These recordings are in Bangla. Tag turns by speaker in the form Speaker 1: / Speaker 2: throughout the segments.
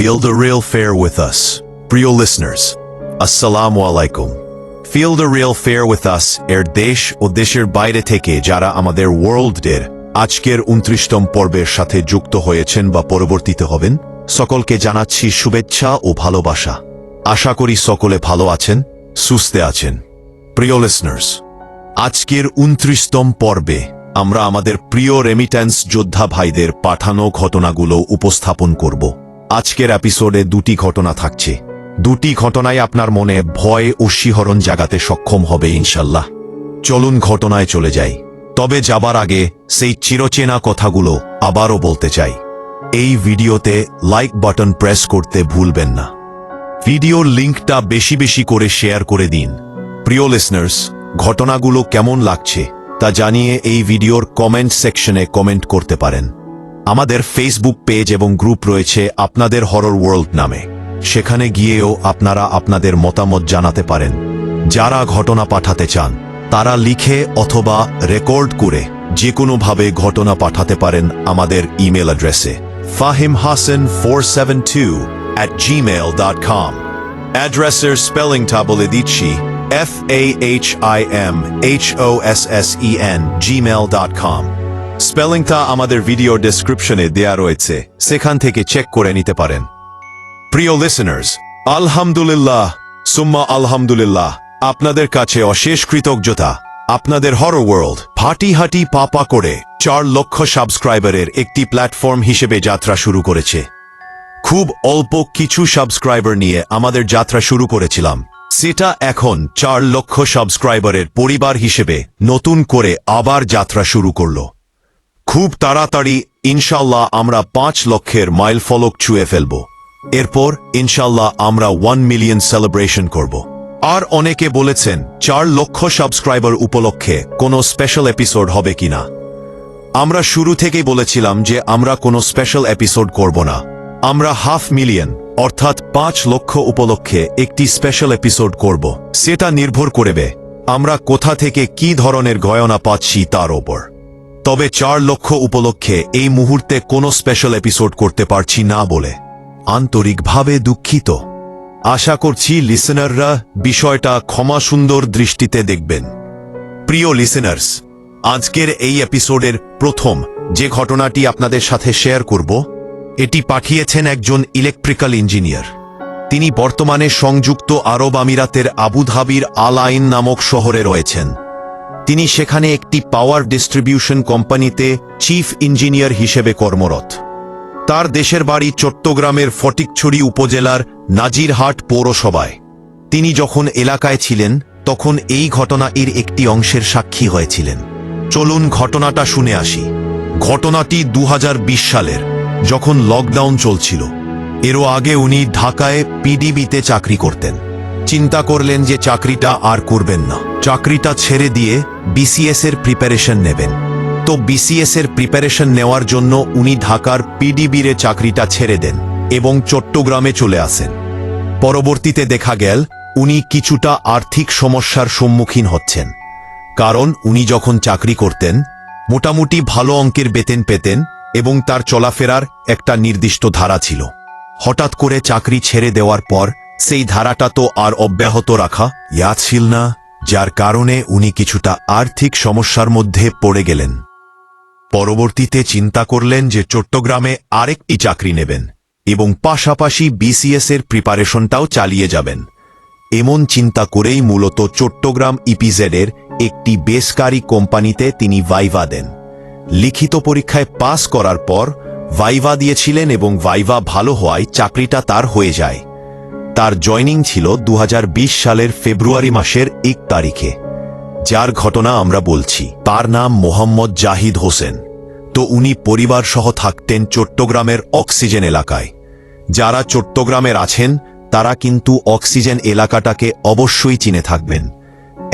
Speaker 1: Feel the real fair with us. প্রিয় listeners, আসসালামু আলাইকুম। Feel the real fair with us এর দেশ ও দেশের বাইরে থেকে যারা আমাদের ওয়ার্ল্ড ডের আজকের 29তম পর্বের সাথে যুক্ত হয়েছেন বা পরবর্তীতে হবেন, সকলকে জানাচ্ছি শুভেচ্ছা ও ভালোবাসা। আশা করি সকলে ভালো আছেন, সুস্থ আছেন। প্রিয় লিসনার্স, আজকের 29তম পর্বে আমরা আমাদের প্রিয় রেমিট্যান্স যোদ্ধা ভাইদের পাঠানো ঘটনাগুলো উপস্থাপন করব। আজকের এপিসোডে দুটি ঘটনা থাকছে। দুটি ঘটনায় আপনার মনে ভয় ও শিহরণ জাগাতে সক্ষম হবে ইনশাল্লাহ। চলুন ঘটনায় চলে যাই। তবে যাবার আগে সেই চিরচেনা কথাগুলো আবারও বলতে চাই। এই ভিডিওতে লাইক বাটন প্রেস করতে ভুলবেন না। ভিডিওর লিঙ্কটা বেশি বেশি করে শেয়ার করে দিন। প্রিয় লিসনার্স, ঘটনাগুলো কেমন লাগছে তা জানিয়ে এই ভিডিওর কমেন্ট সেকশনে কমেন্ট করতে পারেন। আমাদের ফেসবুক পেজ এবং গ্রুপ রয়েছে আপনাদের হরর ওয়ার্ল্ড নামে। সেখানে গিয়েও আপনারা আপনাদের মতামত জানাতে পারেন। যারা ঘটনা পাঠাতে চান তারা লিখে অথবা রেকর্ড করে যে কোনোভাবে ঘটনা পাঠাতে পারেন আমাদের ইমেল অ্যাড্রেসে fahimhassan472@gmail.com। অ্যাড্রেসের স্পেলিংটা বলে দিচ্ছি, FAHIMHOSSEN@gmail.com। স্পেলিংটা আমাদের ভিডিও ডেসক্রিপশনে দেয়া রয়েছে, সেখান থেকে চেক করে নিতে পারেন। প্রিয় লিসনার্স, আলহামদুলিল্লাহ সুম্মা আলহামদুলিল্লাহ, আপনাদের কাছে অশেষ কৃতজ্ঞতা। আপনাদের হরর ওয়ার্ল্ড হাঁটি পাপা করে 4 লক্ষ সাবস্ক্রাইবারের একটি প্ল্যাটফর্ম হিসেবে যাত্রা শুরু করেছে। খুব অল্প কিছু সাবস্ক্রাইবার নিয়ে আমাদের যাত্রা শুরু করেছিলাম, সেটা এখন 4 লক্ষ সাবস্ক্রাইবারের পরিবার হিসেবে নতুন করে আবার যাত্রা শুরু করল। খুব তাড়াতাড়ি ইনশাল্লাহ আমরা 5 লক্ষের মাইল ফলক ছুঁয়ে ফেলব। এরপর ইনশাল্লাহ আমরা 1 মিলিয়ন সেলিব্রেশন করব। আর অনেকে বলেছেন 4 লক্ষ সাবস্ক্রাইবার উপলক্ষে কোনো স্পেশাল এপিসোড হবে কিনা। আমরা শুরু থেকেই বলেছিলাম যে আমরা কোনো স্পেশাল এপিসোড করব না। আমরা 5 মিলিয়ন অর্থাৎ 5 লক্ষ উপলক্ষে একটি স্পেশাল এপিসোড করব। সেটা নির্ভর করবে আমরা কোথা থেকে কি ধরনের গয়না পাচ্ছি তার ওপর। তবে 4 লক্ষ উপলক্ষে এই মুহূর্তে কোনো স্পেশাল এপিসোড করতে পারছি না বলে আন্তরিকভাবে দুঃখিত। আশা করছি লিসেনাররা বিষয়টা ক্ষমা সুন্দর দৃষ্টিতে দেখবেন। প্রিয় লিসেনার্স, আজকের এই এপিসোডের প্রথম যে ঘটনাটি আপনাদের সাথে শেয়ার করব, এটি পাঠিয়েছেন একজন ইলেকট্রিক্যাল ইঞ্জিনিয়ার। তিনি বর্তমানে সংযুক্ত আরব আমিরাতের আবুধাবির আল আইন নামক শহরে রয়েছেন। তিনি সেখানে একটি পাওয়ার ডিস্ট্রিবিউশন কোম্পানিতে চিফ ইঞ্জিনিয়ার হিসেবে কর্মরত। তার দেশের বাড়ি চট্টগ্রামের ফটিকছড়ি উপজেলার নাজিরহাট পৌরসভায়। তিনি যখন এলাকায় ছিলেন তখন এই ঘটনা এর একটি অংশের সাক্ষী হয়েছিলেন। চলুন ঘটনাটা শুনে আসি। ঘটনাটি 2020 সালের, যখন লকডাউন চলছিল। এরও আগে উনি ঢাকায় পিডিবিতে চাকরি করতেন। চিন্তা করলেন যে চাকরিটা আর করবেন না, চাকরিটা ছেড়ে দিয়ে বিসিএস এর প্রিপারেশন নেবেন। তো বিসিএস এর প্রিপারেশন নেওয়ার জন্য উনি ঢাকার পিডিবির চাকরিটা ছেড়ে দেন এবং চট্টগ্রামে চলে আসেন। পরবর্তীতে দেখা গেল উনি কিছুটা আর্থিক সমস্যার সম্মুখীন হচ্ছেন, কারণ উনি যখন চাকরি করতেন মোটামুটি ভালো অঙ্কের বেতন পেতেন এবং তার চলাফেরার একটা নির্দিষ্ট ধারা ছিল। হঠাৎ করে চাকরি ছেড়ে দেওয়ার পর সেই ধারাটা তো আর অব্যাহত রাখা ছিল না, যার কারণে উনি কিছুটা আর্থিক সমস্যার মধ্যে পড়ে গেলেন। পরবর্তীতে চিন্তা করলেন যে চট্টগ্রামে আরেকটি চাকরি নেবেন এবং পাশাপাশি বিসিএস এর প্রিপারেশনটাও চালিয়ে যাবেন। এমন চিন্তা করেই মূলত চট্টগ্রাম ইপিজেড এর একটি বেসরকারি কোম্পানিতে তিনি ভাইভা দেন। লিখিত পরীক্ষায় পাস করার পর ভাইভা দিয়েছিলেন এবং ভাইভা ভালো হওয়ায় চাকরিটা তার হয়ে যায়। তার জয়নিং ছিল 2020 সালের ফেব্রুয়ারি মাসের 1 তারিখে। যার ঘটনা আমরা বলছি তার নাম মোহাম্মদ জাহিদ হোসেন। তো উনি পরিবার সহ থাকতেন চট্টগ্রামের অক্সিজেন এলাকায়। যারা চট্টগ্রামের আছেন তারা কিন্তু অক্সিজেন এলাকাটাকে অবশ্যই চিনে থাকবেন।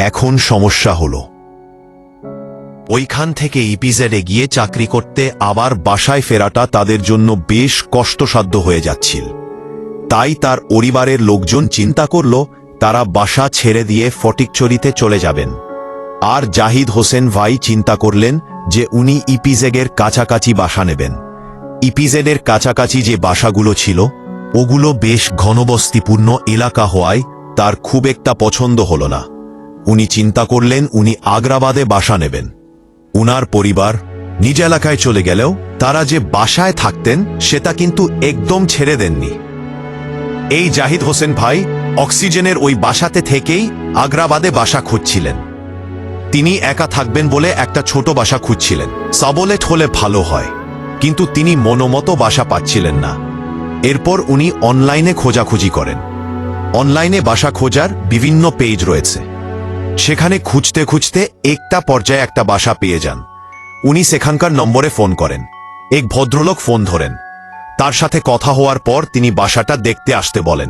Speaker 1: এখন সমস্যা হলো ওইখান থেকে ইপিজেডে গিয়ে চাকরি করতে আবার বাসায় ফেরাটা তাদের জন্য বেশ কষ্টসাধ্য হয়ে যাচ্ছিল। তাই তার পরিবারের লোকজন চিন্তা করল তারা বাসা ছেড়ে দিয়ে ফটিকছড়িতে চলে যাবেন। আর জাহিদ হোসেন ভাই চিন্তা করলেন যে উনি ইপিজেডের কাছাকাছি বাসা নেবেন। ইপিজেডের কাছাকাছি যে বাসাগুলো ছিল ওগুলো বেশ ঘনবস্তিপূর্ণ এলাকা হওয়ায় তার খুব একটা পছন্দ হল না। উনি চিন্তা করলেন উনি আগ্রাবাদে বাসা নেবেন। উনার পরিবার নিজ এলাকায় চলে গেলেও তারা যে বাসায় থাকতেন সেটা কিন্তু একদম ছেড়ে দেননি। এই জাহিদ হোসেন ভাই অক্সিজেনের ওই বাসাতে থেকেই আগ্রাবাদে বাসা খুঁজছিলেন। তিনি একা থাকবেন বলে একটা ছোট বাসা খুঁজছিলেন। সাবলেট হলে ভালো হয়, কিন্তু তিনি মনোমতো বাসা পাচ্ছিলেন না। এরপর উনি অনলাইনে খোঁজাখুঁজি করেন। অনলাইনে বাসা খোঁজার বিভিন্ন পেজ রয়েছে। সেখানে খুঁজতে খুঁজতে একটা পর্যায়ে একটা বাসা পেয়ে যান। উনি সেখানকার নম্বরে ফোন করেন। এক ভদ্রলোক ফোন ধরেন। তার সাথে কথা হওয়ার পর তিনি বাসাটা দেখতে আসতে বলেন।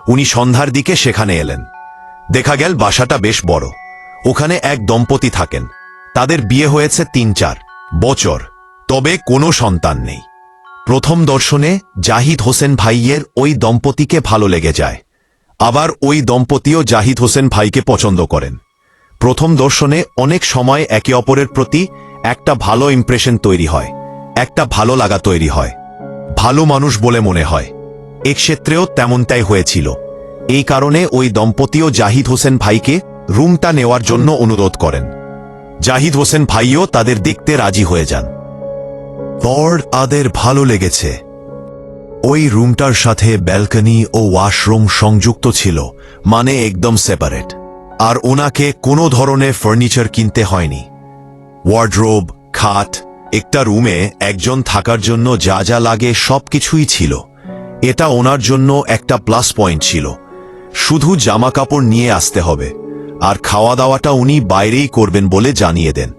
Speaker 1: উনি সন্ধ্যার দিকে সেখানে এলেন। দেখা গেল বাসাটা বেশ বড়। ওখানে এক দম্পতি থাকেন। তাদের বিয়ে হয়েছে ৩-৪ বছর, তবে কোনো সন্তান নেই। প্রথম দর্শনে জাহিদ হোসেন ভাইয়ের ওই দম্পতিকে ভালো লেগে যায়। আবার ওই দম্পতিও জাহিদ হোসেন ভাইকে পছন্দ করেন। প্রথম দর্শনে অনেক সময় একে অপরের প্রতি একটা ভালো ইমপ্রেশন তৈরি হয়, একটা ভালো লাগা তৈরি হয়, ভালো মানুষ বলে মনে হয়। এক ক্ষেত্রেও তেমনটাই হয়েছিল। এই কারণে ওই দম্পতিও জাহিদ হোসেন ভাইকে রুমটা নেওয়ার জন্য অনুরোধ করেন। জাহিদ হোসেন ভাইও তাদের দেখতে রাজি হয়ে যান। তাদের ভালো লেগেছে। ওই রুমটার সাথে ব্যালকনি ও ওয়াশরুম সংযুক্ত ছিল, মানে একদম সেপারেট। আর ওনাকে কোনো ধরনের ফার্নিচার কিনতে হয়নি। ওয়ার্ডরোব, খাট, একটা রুমে একজন থাকার জন্য যা যা লাগে সবকিছুই ছিল। এটা ওনার জন্য একটা প্লাস পয়েন্ট ছিল। শুধু জামা কাপড় নিয়ে আসতে হবে, আর খাওয়া দাওয়াটা উনি বাইরেই করবেন বলে জানিয়ে দেন।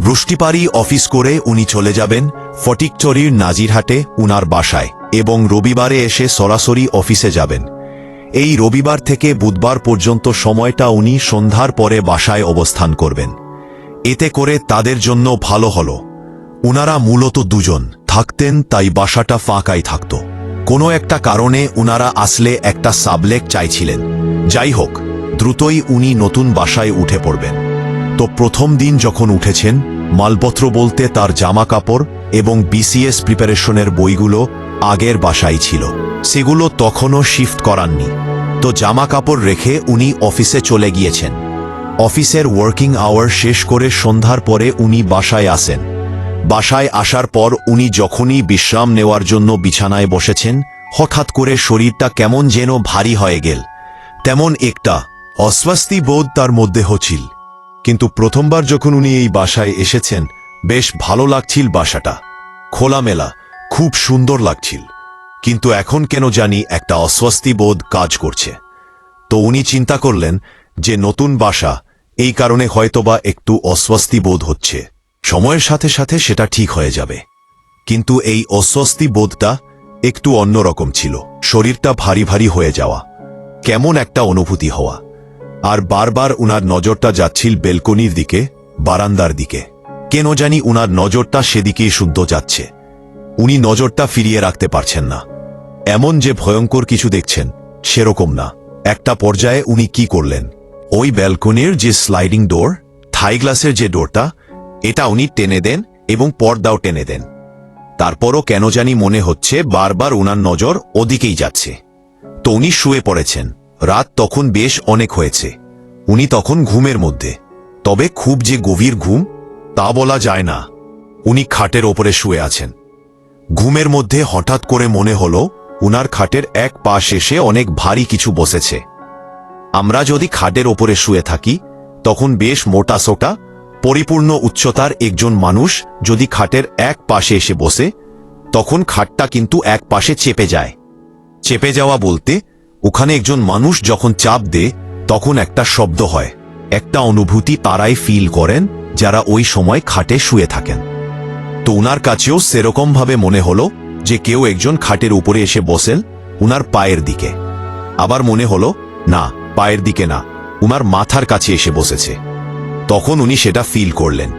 Speaker 1: বৃষ্টিপারি অফিস করে উনি চলে যাবেন ফটিকছড়ির নাজিরহাটে উনার বাসায়, এবং রবিবারে এসে সরাসরি অফিসে যাবেন। এই রবিবার থেকে বুধবার পর্যন্ত সময়টা উনি সন্ধ্যার পরে বাসায় অবস্থান করবেন। এতে করে তাদের জন্য ভালো হলো। উনারা মূলত দুজন থাকতেন, তাই বাসাটা ফাঁকাই থাকত। কোনো একটা কারণে উনারা আসলে একটা সাবলেট চাইছিলেন। যাই হোক, দ্রুতই উনি নতুন বাসায় উঠে পড়বেন। তো প্রথম দিন যখন উঠেছেন, মালপত্র বলতে তার জামা কাপড় এবং বিসিএস প্রিপারেশনের বইগুলো আগের বাসায় ছিল। সেগুলো তখনও শিফট করাননি। তো জামা কাপড় রেখে উনি অফিসে চলে গিয়েছেন। অফিসের ওয়ার্কিং আওয়ার শেষ করে সন্ধ্যার পরে উনি বাসায় আসেন। বাসায় আসার পর উনি যখনই বিশ্রাম নেওয়ার জন্য বিছানায় বসেছেন, হঠাৎ করে শরীরটা কেমন যেন ভারী হয়ে গেল। তেমন একটা অস্বস্তি বোধ তার মধ্যে হচ্ছিল। কিন্তু প্রথমবার যখন উনি এই বাসায় এসেছেন, বেশ ভালো লাগছিল। বাসাটা খোলামেলা, খুব সুন্দর লাগছিল। কিন্তু এখন কেন জানি একটা অস্বস্তি বোধ কাজ করছে। তো উনি চিন্তা করলেন যে নতুন বাসা, এই কারণে হয়তোবা একটু অস্বস্তি বোধ হচ্ছে। সময়ের সাথে সাথে সেটা ঠিক হয়ে যাবে। কিন্তু এই অস্বস্তি বোধটা একটু অন্যরকম ছিল। শরীরটা ভারী ভারী হয়ে যাওয়া, কেমন একটা অনুভূতি হওয়া। আর বারবার উনার নজরটা যাচ্ছিল বেলকনির দিকে, বারান্দার দিকে। কেন জানি উনার নজরটা সেদিকেই শুদ্ধ যাচ্ছে। উনি নজরটা ফিরিয়ে রাখতে পারছেন না। এমন যে ভয়ঙ্কর কিছু দেখছেন সেরকম না। একটা পর্যায়ে উনি কি করলেন, ওই ব্যালকনির যে স্লাইডিং ডোর, থাই গ্লাসের যে ডোরটা, এটা উনি টেনে দেন এবং পর্দাও টেনে দেন। তারপরও কেন জানি মনে হচ্ছে বারবার উনার নজর ওদিকেই যাচ্ছে। তো উনি শুয়ে পড়েছেন। রাত তখন বেশ অনেক হয়েছে। উনি তখন ঘুমের মধ্যে, তবে খুব যে গভীর ঘুম তা বলা যায় না। উনি খাটের ওপরে শুয়ে আছেন। ঘুমের মধ্যে হঠাৎ করে মনে হলো উনার খাটের এক পাশ এসে অনেক ভারী কিছু বসেছে। আমরা যদি খাটের ওপরে শুয়ে থাকি, তখন বেশ মোটা সোটা পরিপূর্ণ উচ্চতার একজন মানুষ যদি খাটের এক পাশে এসে বসে, তখন খাটটা কিন্তু এক পাশে চেপে যায়। চেপে যাওয়া বলতে ওখানে একজন মানুষ যখন চাপ দেয়, তখন একটা শব্দ হয়। একটা অনুভূতি তারাই ফিল করেন যারা ওই সময় খাটে শুয়ে থাকেন। তো উনার কাছেও সেরকম ভাবে মনে হলো যে কেউ একজন খাটের উপরে এসে বসেন উনার পায়ের দিকে। আবার মনে হলো না, পায়ের দিকে না, উনার মাথার কাছে এসে বসেছে। তখন উনি সেটা ফিল করলেন।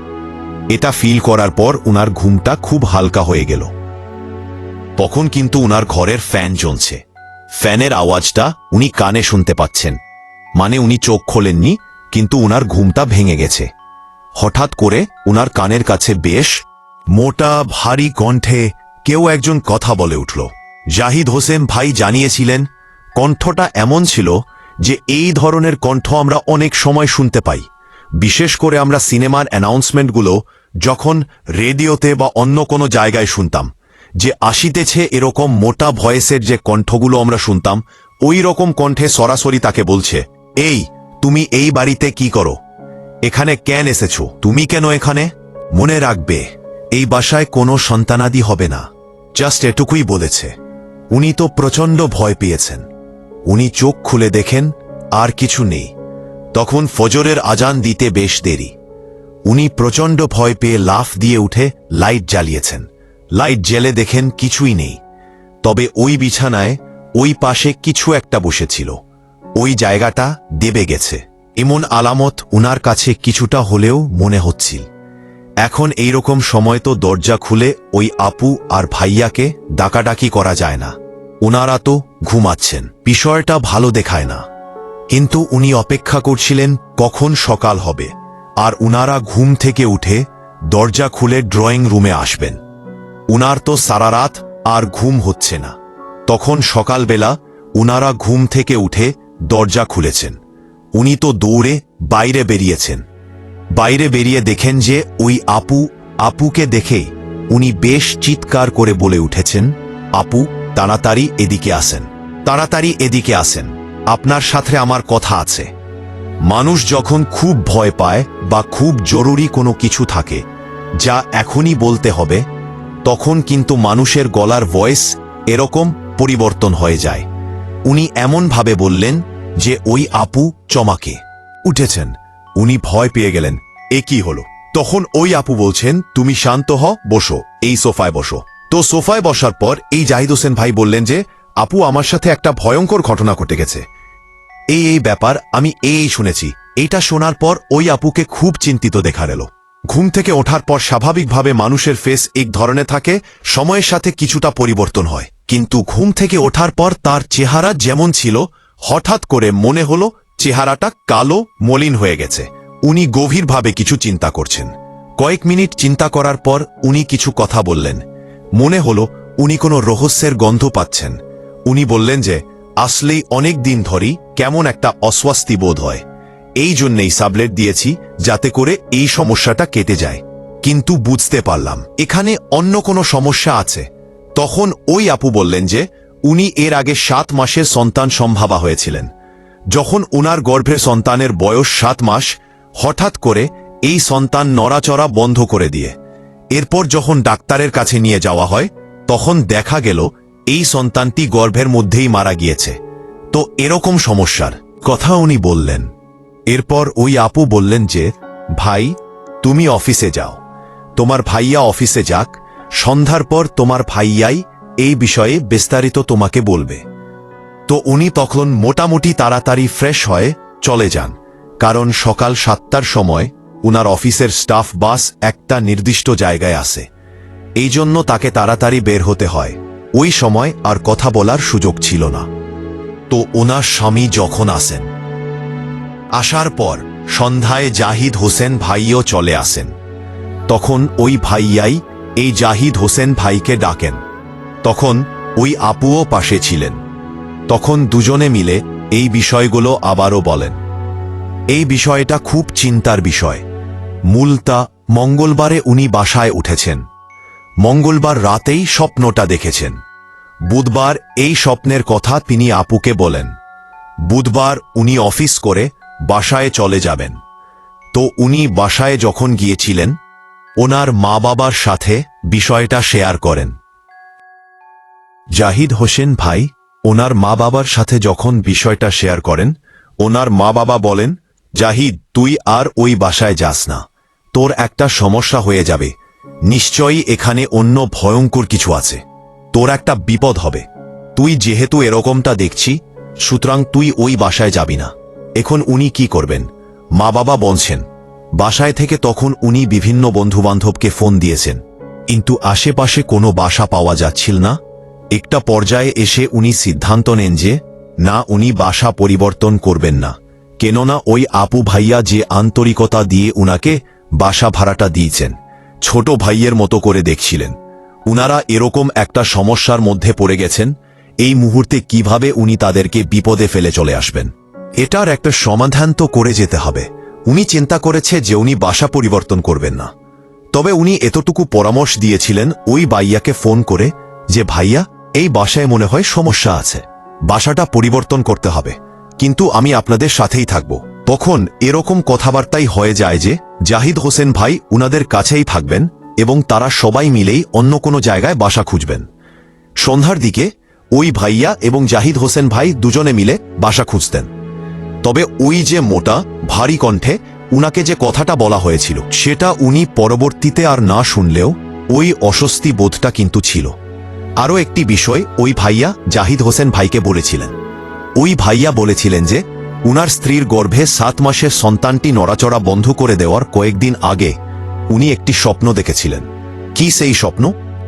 Speaker 1: এটা ফিল করার পর উনার ঘুমটা খুব হালকা হয়ে গেল। তখন কিন্তু উনার ঘরের ফ্যান চলছে। ফ্যানের আওয়াজটা উনি কানে শুনতে পাচ্ছেন। মানে উনি চোখ খোলেননি, কিন্তু উনার ঘুমটা ভেঙে গেছে। হঠাৎ করে উনার কানের কাছে বেশ মোটা ভারী কণ্ঠে কেউ একজন কথা বলে উঠল। জাহিদ হোসেন ভাই জানিয়েছিলেন, কণ্ঠটা এমন ছিল যে এই ধরনের কণ্ঠ আমরা অনেক সময় শুনতে পাই, বিশেষ করে আমরা সিনেমার অ্যানাউন্সমেন্টগুলো যখন রেডিওতে বা অন্য কোনো জায়গায় শুনতাম, যে আসিতেছে এরকম মোটা ভয়েসের যে কণ্ঠগুলো আমরা শুনতাম, ওই রকম কণ্ঠে সরাসরি তাকে বলছে, এই তুমি এই বাড়িতে কি করো, এখানে কেন এসেছো, তুমি কেন এখানে? মনে রাখবে, এই বাসায় কোনো সন্তানাদি হবে না। জাস্ট এটুকুই বলেছে। উনি তো প্রচণ্ড ভয় পেয়েছেন। উনি চোখ খুলে দেখেন আর কিছু নেই। তখন ফজরের আজান দিতে বেশ দেরি। উনি প্রচণ্ড ভয় পেয়ে লাফ দিয়ে উঠে লাইট জ্বালিয়েছেন। লাইট জ্বেলে দেখেন কিছুই নেই, তবে ওই বিছানায় ওই পাশে কিছু একটা বসেছিল। ওই জায়গাটা দেবে গেছে এমন আলামত উনার কাছে কিছুটা হলেও মনে হচ্ছিল। এখন এইরকম সময় তো দরজা খুলে ওই আপু আর ভাইয়াকে ডাকাডাকি করা যায় না। উনারা তো ঘুমাচ্ছেন, বিষয়টা ভালো দেখায় না। কিন্তু উনি অপেক্ষা করছিলেন কখন সকাল হবে আর উনারা ঘুম থেকে উঠে দরজা খুলে ড্রয়িং রুমে আসবেন। উনার তো সারা রাত আর ঘুম হচ্ছে না। তখন সকালবেলা উনারা ঘুম থেকে উঠে দরজা খুলেছেন। উনি তো দৌড়ে বাইরে বেরিয়েছেন। বাইরে বেরিয়ে দেখেন যে ওই আপুকে দেখে উনি বেশ চিৎকার করে বলে উঠেছেন, আপু তাড়াতাড়ি এদিকে আসেন, তাড়াতাড়ি এদিকে আসেন, আপনার সাথে আমার কথা আছে। মানুষ যখন খুব ভয় পায় বা খুব জরুরি কোনো কিছু থাকে যা এখনই বলতে হবে, তখন কিন্তু মানুষের গলার ভয়েস এরকম পরিবর্তন হয়ে যায়। উনি এমনভাবে বললেন যে ওই আপু চমকে উঠেছেন। উনি ভয় পেয়ে গেলেন, এ কি হলো? তখন ওই আপু বলছেন, তুমি শান্ত হ, বসো, এই সোফায় বসো। তো সোফায় বসার পর এই জাহিদ হোসেন ভাই বললেন যে, আপু আমার সাথে একটা ভয়ঙ্কর ঘটনা ঘটে গেছে, এই ব্যাপার আমি শুনেছি। এইটা শোনার পর ওই আপুকে খুব চিন্তিত দেখা গেল। ঘুম থেকে ওঠার পর স্বাভাবিকভাবে মানুষের ফেস এক ধরনের থাকে, সময়ের সাথে কিছুটা পরিবর্তন হয়, কিন্তু ঘুম থেকে ওঠার পর তার চেহারা যেমন ছিল হঠাৎ করে মনে হলো চেহারাটা কালো মলিন হয়ে গেছে। উনি গভীরভাবে কিছু চিন্তা করছেন। কয়েক মিনিট চিন্তা করার পর উনি কিছু কথা বললেন। মনে হলো উনি কোনো রহস্যের গন্ধ পাচ্ছেন। উনি বললেন যে আসলেই অনেক দিন ধরেই কেমন একটা অস্বস্তি বোধ হয়, এই জন্যেই সাবলেট দিয়েছি যাতে করে এই সমস্যাটা কেটে যায়। কিন্তু বুঝতে পারলাম এখানে অন্য কোনো সমস্যা আছে। তখন ওই আপু বললেন যে উনি এর আগে 7 মাসের সন্তান সম্ভাবা হয়েছিলেন। যখন উনার গর্ভে সন্তানের বয়স 7 মাস, হঠাৎ করে এই সন্তান নড়াচড়া বন্ধ করে দিয়ে এরপর যখন ডাক্তারের কাছে নিয়ে যাওয়া হয়, তখন দেখা গেল এই সন্তানটি গর্ভের মধ্যেই মারা গিয়েছে। তো এরকম সমস্যার কথা উনি বললেন। এরপর ওই আপু বললেন যে, ভাই তুমি অফিসে যাও, তোমার ভাইয়া অফিসে যাক, সন্ধ্যার পর তোমার ভাইয়াই এই বিষয়ে বিস্তারিত তোমাকে বলবে। তো উনি তখন মোটামুটি তাড়াতাড়ি ফ্রেশ হয়ে চলে যান, কারণ সকাল 7টার সময় উনার অফিসের স্টাফ বাস একটা নির্দিষ্ট জায়গায় আসে, এই জন্য তাকে তাড়াতাড়ি বের হতে হয়। ওই সময় আর কথা বলার সুযোগ ছিল না। তো ওনার স্বামী যখন আসেন, আসার পর সন্ধ্যায় জাহিদ হোসেন ভাইও চলে আসেন। তখন ওই ভাইয়াই এই জাহিদ হোসেন ভাইকে ডাকেন। তখন ওই আপুও পাশে ছিলেন। তখন দুজনে মিলে এই বিষয়গুলো আবারও বলেন। এই বিষয়টা খুব চিন্তার বিষয়। মূলতা মঙ্গলবারে উনি বাসায় উঠেছেন। মঙ্গলবার রাতেই স্বপ্নটা দেখেছেন। বুধবার এই স্বপ্নের কথা তিনি আপুকে বলেন। বুধবার উনি অফিস করে বাসায় চলে যাবেন। তো উনি বাসায় যখন গিয়েছিলেন, ওনার মা বাবার সাথে বিষয়টা শেয়ার করেন। জাহিদ হোসেন ভাই ওনার মা বাবার সাথে যখন বিষয়টা শেয়ার করেন, ওনার মা বাবা বলেন, জাহিদ তুই আর ওই বাসায় যাস না, তোর একটা সমস্যা হয়ে যাবে, নিশ্চয়ই এখানে অন্য ভয়ঙ্কর কিছু আছে, তোর একটা বিপদ হবে। তুই যেহেতু এরকমটা দেখছি, সুতরাং তুই ওই বাসায় যাবি না। এখন উনি কি করবেন? মা বাবা বলছেন। বাসায় থেকে তখন উনি বিভিন্ন বন্ধুবান্ধবকে ফোন দিয়েছেন, কিন্তু আশেপাশে কোনো বাসা পাওয়া যাচ্ছিল না। একটা পর্যায়ে এসে উনি সিদ্ধান্ত নেন যে না, উনি বাসা পরিবর্তন করবেন না, কেননা ওই আপু ভাইয়া যে আন্তরিকতা দিয়ে উনাকে বাসা ভাড়াটা দিয়েছেন, ছোট ভাইয়ের মতো করে দেখছিলেন, উনারা এরকম একটা সমস্যার মধ্যে পড়ে গেছেন, এই মুহূর্তে কিভাবে উনি তাদেরকে বিপদে ফেলে চলে আসবেন। এটার একটা সমাধান তো করে যেতে হবে। উনি চিন্তা করেছে যে উনি বাসা পরিবর্তন করবেন না, তবে উনি এতটুকু পরামর্শ দিয়েছিলেন ওই ভাইয়াকে ফোন করে যে ভাইয়া, এই বাসায় মনে হয় সমস্যা আছে, বাসাটা পরিবর্তন করতে হবে, কিন্তু আমি আপনাদের সাথেই থাকব। তখন এরকম কথাবার্তাই হয়ে যায় যে জাহিদ হোসেন ভাই উনাদের কাছেই থাকবেন এবং তারা সবাই মিলেই অন্য কোনো জায়গায় বাসা খুঁজবেন। সন্ধ্যার দিকে ওই ভাইয়া এবং জাহিদ হোসেন ভাই দুজনে মিলে বাসা খুঁজতেন। তবে ওই যে মোটা ভারী কণ্ঠে উনাকে যে কথাটা বলা হয়েছিল সেটা উনি পরবর্তীতে আর না শুনলেও ওই অস্বস্তি বোধটা কিন্তু ছিল। আরও একটি বিষয় ওই ভাইয়া জাহিদ হোসেন ভাইকে বলেছিলেন। ওই ভাইয়া বলেছিলেন যে উনার স্ত্রীর গর্ভে 7 মাসের সন্তানটি নড়াচড়া বন্ধ করে দেওয়ার কয়েকদিন আগে উনি একটি স্বপ্ন দেখেছিলেন। কি সেই স্বপ্ন?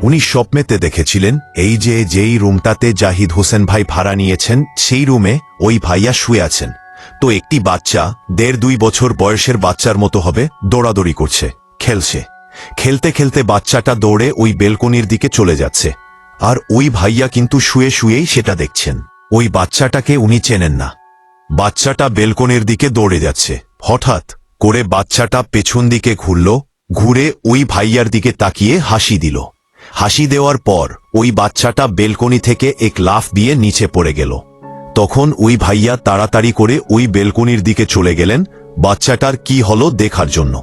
Speaker 1: উনি স্বপ্নেতে দেখেছিলেন এই যে যেই রুমটাতে জাহিদ হোসেন ভাই ভাড়া নিয়েছেন সেই রুমে ওই ভাইয়া শুয়ে আছেন। তো একটি বাচ্চা 1.5-2 বছর বয়সের বাচ্চার মতো হবে, দৌড়াদৌড়ি করছে, খেলছে। খেলতে খেলতে বাচ্চাটা দৌড়ে ওই বেলকনির দিকে চলে যাচ্ছে, আর ওই ভাইয়া কিন্তু শুয়ে শুয়েই সেটা দেখছেন। ওই বাচ্চাটাকে উনি চেনেন না। বাচ্চাটা বেলকনির দিকে দৌড়ে যাচ্ছে, হঠাৎ করে বাচ্চাটা পেছন দিকে ঘুরল, ঘুরে ওই ভাইয়ার দিকে তাকিয়ে হাসি দিল। হাসি দেওয়ার পর ওই বাচ্চাটা বেলকনি থেকে এক লাফ দিয়ে নিচে পড়ে গেল। তখন ওই ভাইয়া তাড়াতাড়ি করে ওই বেলকনির দিকে চলে গেলেন বাচ্চাটার কি হলো দেখার জন্য।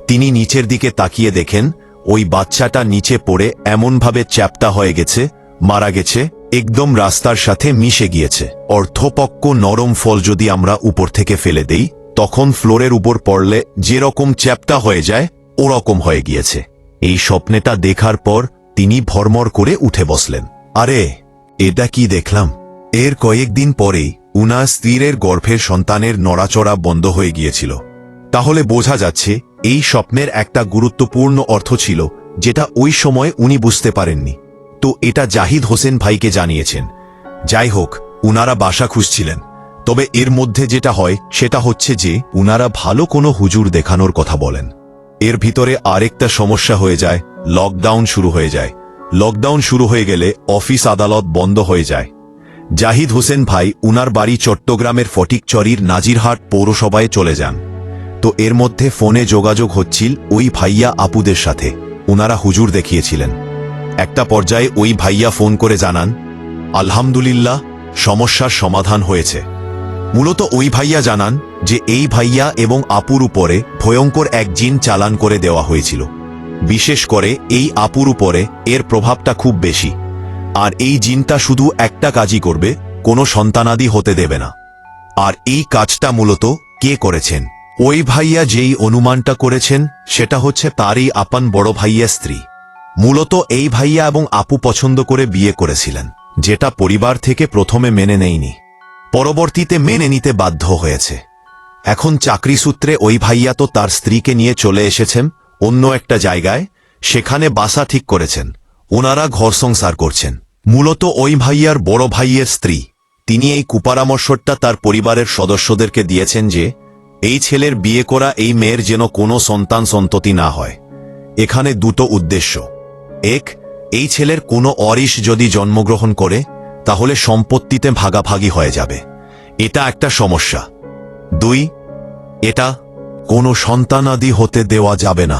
Speaker 1: তিনি নিচের দিকে তাকিয়ে দেখেন ওই বাচ্চাটা নিচে পড়ে এমনভাবে চ্যাপ্টা হয়ে গেছে, মারা গেছে, একদম রাস্তার সাথে মিশে গিয়েছে। অর্ধপক্ক নরম ফল যদি আমরা উপর থেকে ফেলে দেই তখন ফ্লোরের উপর পড়লে যেরকম চ্যাপ্টা হয়ে যায় ওরকম হয়ে গিয়েছে। এই স্বপ্নেটা দেখার পর তিনি ভরমর করে উঠে বসলেন। আরে এটা কি দেখলাম! এর কয়েকদিন পরেই উনার স্ত্রীর গর্ভের সন্তানের নড়াচড়া বন্ধ হয়ে গিয়েছিল। তাহলে বোঝা যাচ্ছে এই স্বপ্নের একটা গুরুত্বপূর্ণ অর্থ ছিল যেটা ওই সময় উনি বুঝতে পারেননি। তো এটা জাহিদ হোসেন ভাইকে জানিয়েছেন। যাই হোক, উনারা বাসা খুঁজছিলেন। তবে এর মধ্যে যেটা হয় সেটা হচ্ছে যে উনারা ভালো কোনো হুজুর দেখানোর কথা বলেন। এর ভিতরে আরেকটা সমস্যা হয়ে যায়, লকডাউন শুরু হয়ে যায়। লকডাউন শুরু হয়ে গেলে অফিস আদালত বন্ধ হয়ে যায়। জাহিদ হোসেন ভাই উনার বাড়ি চট্টগ্রামের ফটিকছড়ির নাজিরহাট পৌরসভায় চলে যান। তো এর মধ্যে ফোনে যোগাযোগ হচ্ছিল ওই ভাইয়া আপুদের সাথে, উনারা হুজুর দেখিয়েছিলেন। একটা পর্যায়ে ওই ভাইয়া ফোন করে জানান, আলহামদুলিল্লাহ, সমস্যার সমাধান হয়েছে। মূলত ওই ভাইয়া জানান যে এই ভাইয়া এবং আপুর উপরে ভয়ঙ্কর এক জিন চালান করে দেওয়া হয়েছিল। বিশেষ করে এই আপুর উপরে এর প্রভাবটা খুব বেশি, আর এই জিনটা শুধু একটা কাজই করবে, কোনো সন্তানাদি হতে দেবে না। আর এই কাজটা মূলত কে করেছেন? ওই ভাইয়া যেই অনুমানটা করেছেন সেটা হচ্ছে তারই আপন বড় ভাইয়া স্ত্রী। মূলত এই ভাইয়া এবং আপু পছন্দ করে বিয়ে করেছিলেন, যেটা পরিবার থেকে প্রথমে মেনে নেয়নি, পরবর্তীতে মেনে নিতে বাধ্য হয়েছে। এখন চাকরি সূত্রে ওই ভাইয়া তো তার স্ত্রীকে নিয়ে চলে এসেছেন অন্য একটা জায়গায়, সেখানে বাসা ঠিক করেছেন, ওনারা ঘর সংসার করছেন। মূলত ওই ভাইয়ার বড় ভাইয়ের স্ত্রী তিনি এই কুপরামর্শটা তার পরিবারের সদস্যদেরকে দিয়েছেন যে এই ছেলের বিয়ে করা এই মেয়ের যেন কোনো সন্তান সন্ততি না হয়। এখানে দুটো উদ্দেশ্য: এক, এই ছেলের কোনো অরিশ যদি জন্মগ্রহণ করে তাহলে সম্পত্তিতে ভাগাভাগি হয়ে যাবে, এটা একটা সমস্যা। 2, এটা কোনো সন্তানাদি হতে দেওয়া যাবে না,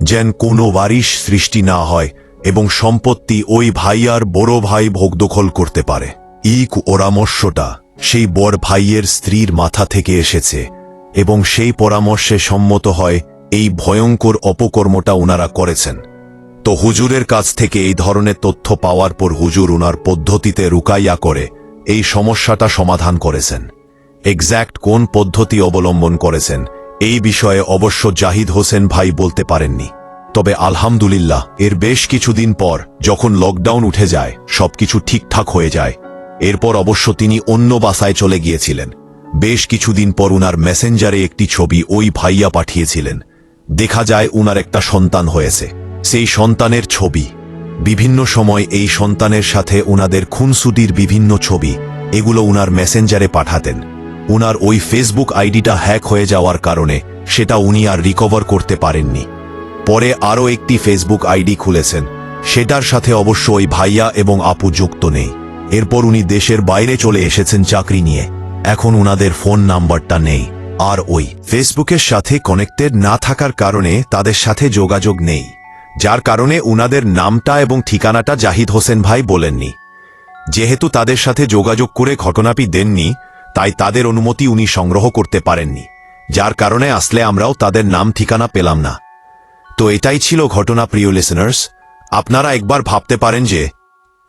Speaker 1: যেন কোনো ওয়ারিশ সৃষ্টি না হয় এবং সম্পত্তি ওই ভাইয়ার বড় ভাই ভোগদখল করতে পারে। এই পরামর্শটা সেই বড় ভাইয়ের স্ত্রীর মাথা থেকে এসেছে এবং সেই পরামর্শে সম্মত হয় এই ভয়ঙ্কর অপকর্মটা ওনারা করেছেন। তো হুজুরের কাছ থেকে এই ধরনের তথ্য পাওয়ার পর হুজুর ওনার পদ্ধতিতে রুকাইয়া করে এই সমস্যাটা সমাধান করেছেন। এক্স্যাক্ট কোন পদ্ধতি অবলম্বন করেছেন এই বিষয়ে অবশ্য জাহিদ হোসেন ভাই বলতে পারেননি। তবে আলহামদুলিল্লাহ, এর বেশ কিছুদিন পর যখন লকডাউন উঠে যায়, সবকিছু ঠিকঠাক হয়ে যায়। এরপর অবশ্য তিনি অন্য বাসায় চলে গিয়েছিলেন। বেশ কিছুদিন পর উনার মেসেঞ্জারে একটি ছবি ওই ভাইয়া পাঠিয়েছিলেন। দেখা যায় উনার একটা সন্তান হয়েছে। সেই সন্তানের ছবি, বিভিন্ন সময় এই সন্তানের সাথে উনাদের খুনসুটির বিভিন্ন ছবি, এগুলো উনার মেসেঞ্জারে পাঠাতেন। উনার ওই ফেসবুক আইডিটা হ্যাক হয়ে যাওয়ার কারণে সেটা উনি আর রিকভার করতে পারেননি। পরে আরও একটি ফেসবুক আইডি খুলেছেন, সেটার সাথে অবশ্য ওই ভাইয়া এবং আপু যুক্ত নেই। এরপর উনি দেশের বাইরে চলে এসেছেন চাকরি নিয়ে। এখন উনাদের ফোন নাম্বারটা নেই, আর ওই ফেসবুকের সাথে কানেক্টেড না থাকার কারণে তাদের সাথে যোগাযোগ নেই, যার কারণে উনাদের নামটা এবং ঠিকানাটা জাহিদ হোসেন ভাই বলেননি। যেহেতু তাদের সাথে যোগাযোগ করে ঘটনাটি দেননি, তাই তাদের অনুমতি উনি সংগ্রহ করতে পারেননি, যার কারণে আসলে আমরাও তাদের নাম ঠিকানা পেলাম না। তো এটাই ছিল ঘটনা। প্রিয় লিসেনার্স, আপনারা একবার ভাবতে পারেন যে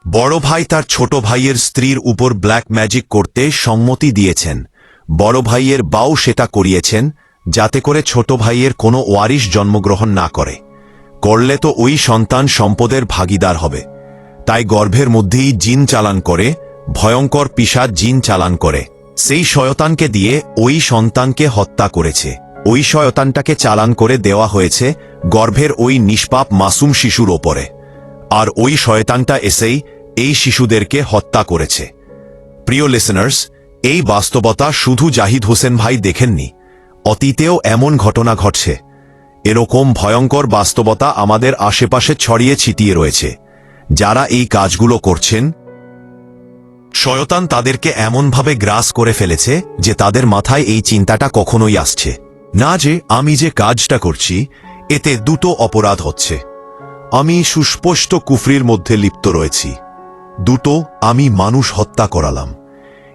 Speaker 1: বড় ভাই তার ছোট ভাইয়ের স্ত্রীর উপর ব্ল্যাক ম্যাজিক করতে সম্মতি দিয়েছেন। বড় ভাইয়ের বাউ সেটা করিয়েছেন যাতে করে ছোট ভাইয়ের কোনো ওয়ারিশ জন্মগ্রহণ না করলে তো ওই সন্তান সম্পদের ভাগীদার হবে। তাই গর্ভের মধ্যেই জিন চালান করে, ভয়ঙ্কর পিশাচ জিন চালান করে সেই শয়তানকে দিয়ে ওই সন্তানকে হত্যা করেছে। ওই শয়তানটাকে চালান করে দেওয়া হয়েছে গর্ভের ওই নিষ্পাপ মাসুম শিশুর ওপরে, আর ওই শয়তানটা এসেই এই শিশুদেরকে হত্যা করেছে। প্রিয় লিসেনার্স, এই বাস্তবতা শুধু জাহিদ হোসেন ভাই দেখেননি, অতীতেও এমন ঘটনা ঘটছে। এরকম ভয়ঙ্কর বাস্তবতা আমাদের আশেপাশে ছড়িয়ে ছিটিয়ে রয়েছে। যারা এই কাজগুলো করছেন, শয়তান তাদেরকে এমনভাবে গ্রাস করে ফেলেছে যে তাদের মাথায় এই চিন্তাটা কখনোই আসছে না যে আমি যে কাজটা করছি এতে দুটো অপরাধ হচ্ছে। আমি সুস্পষ্ট কুফরির মধ্যে লিপ্ত রয়েছি, দুটো আমি মানুষ হত্যা করালাম।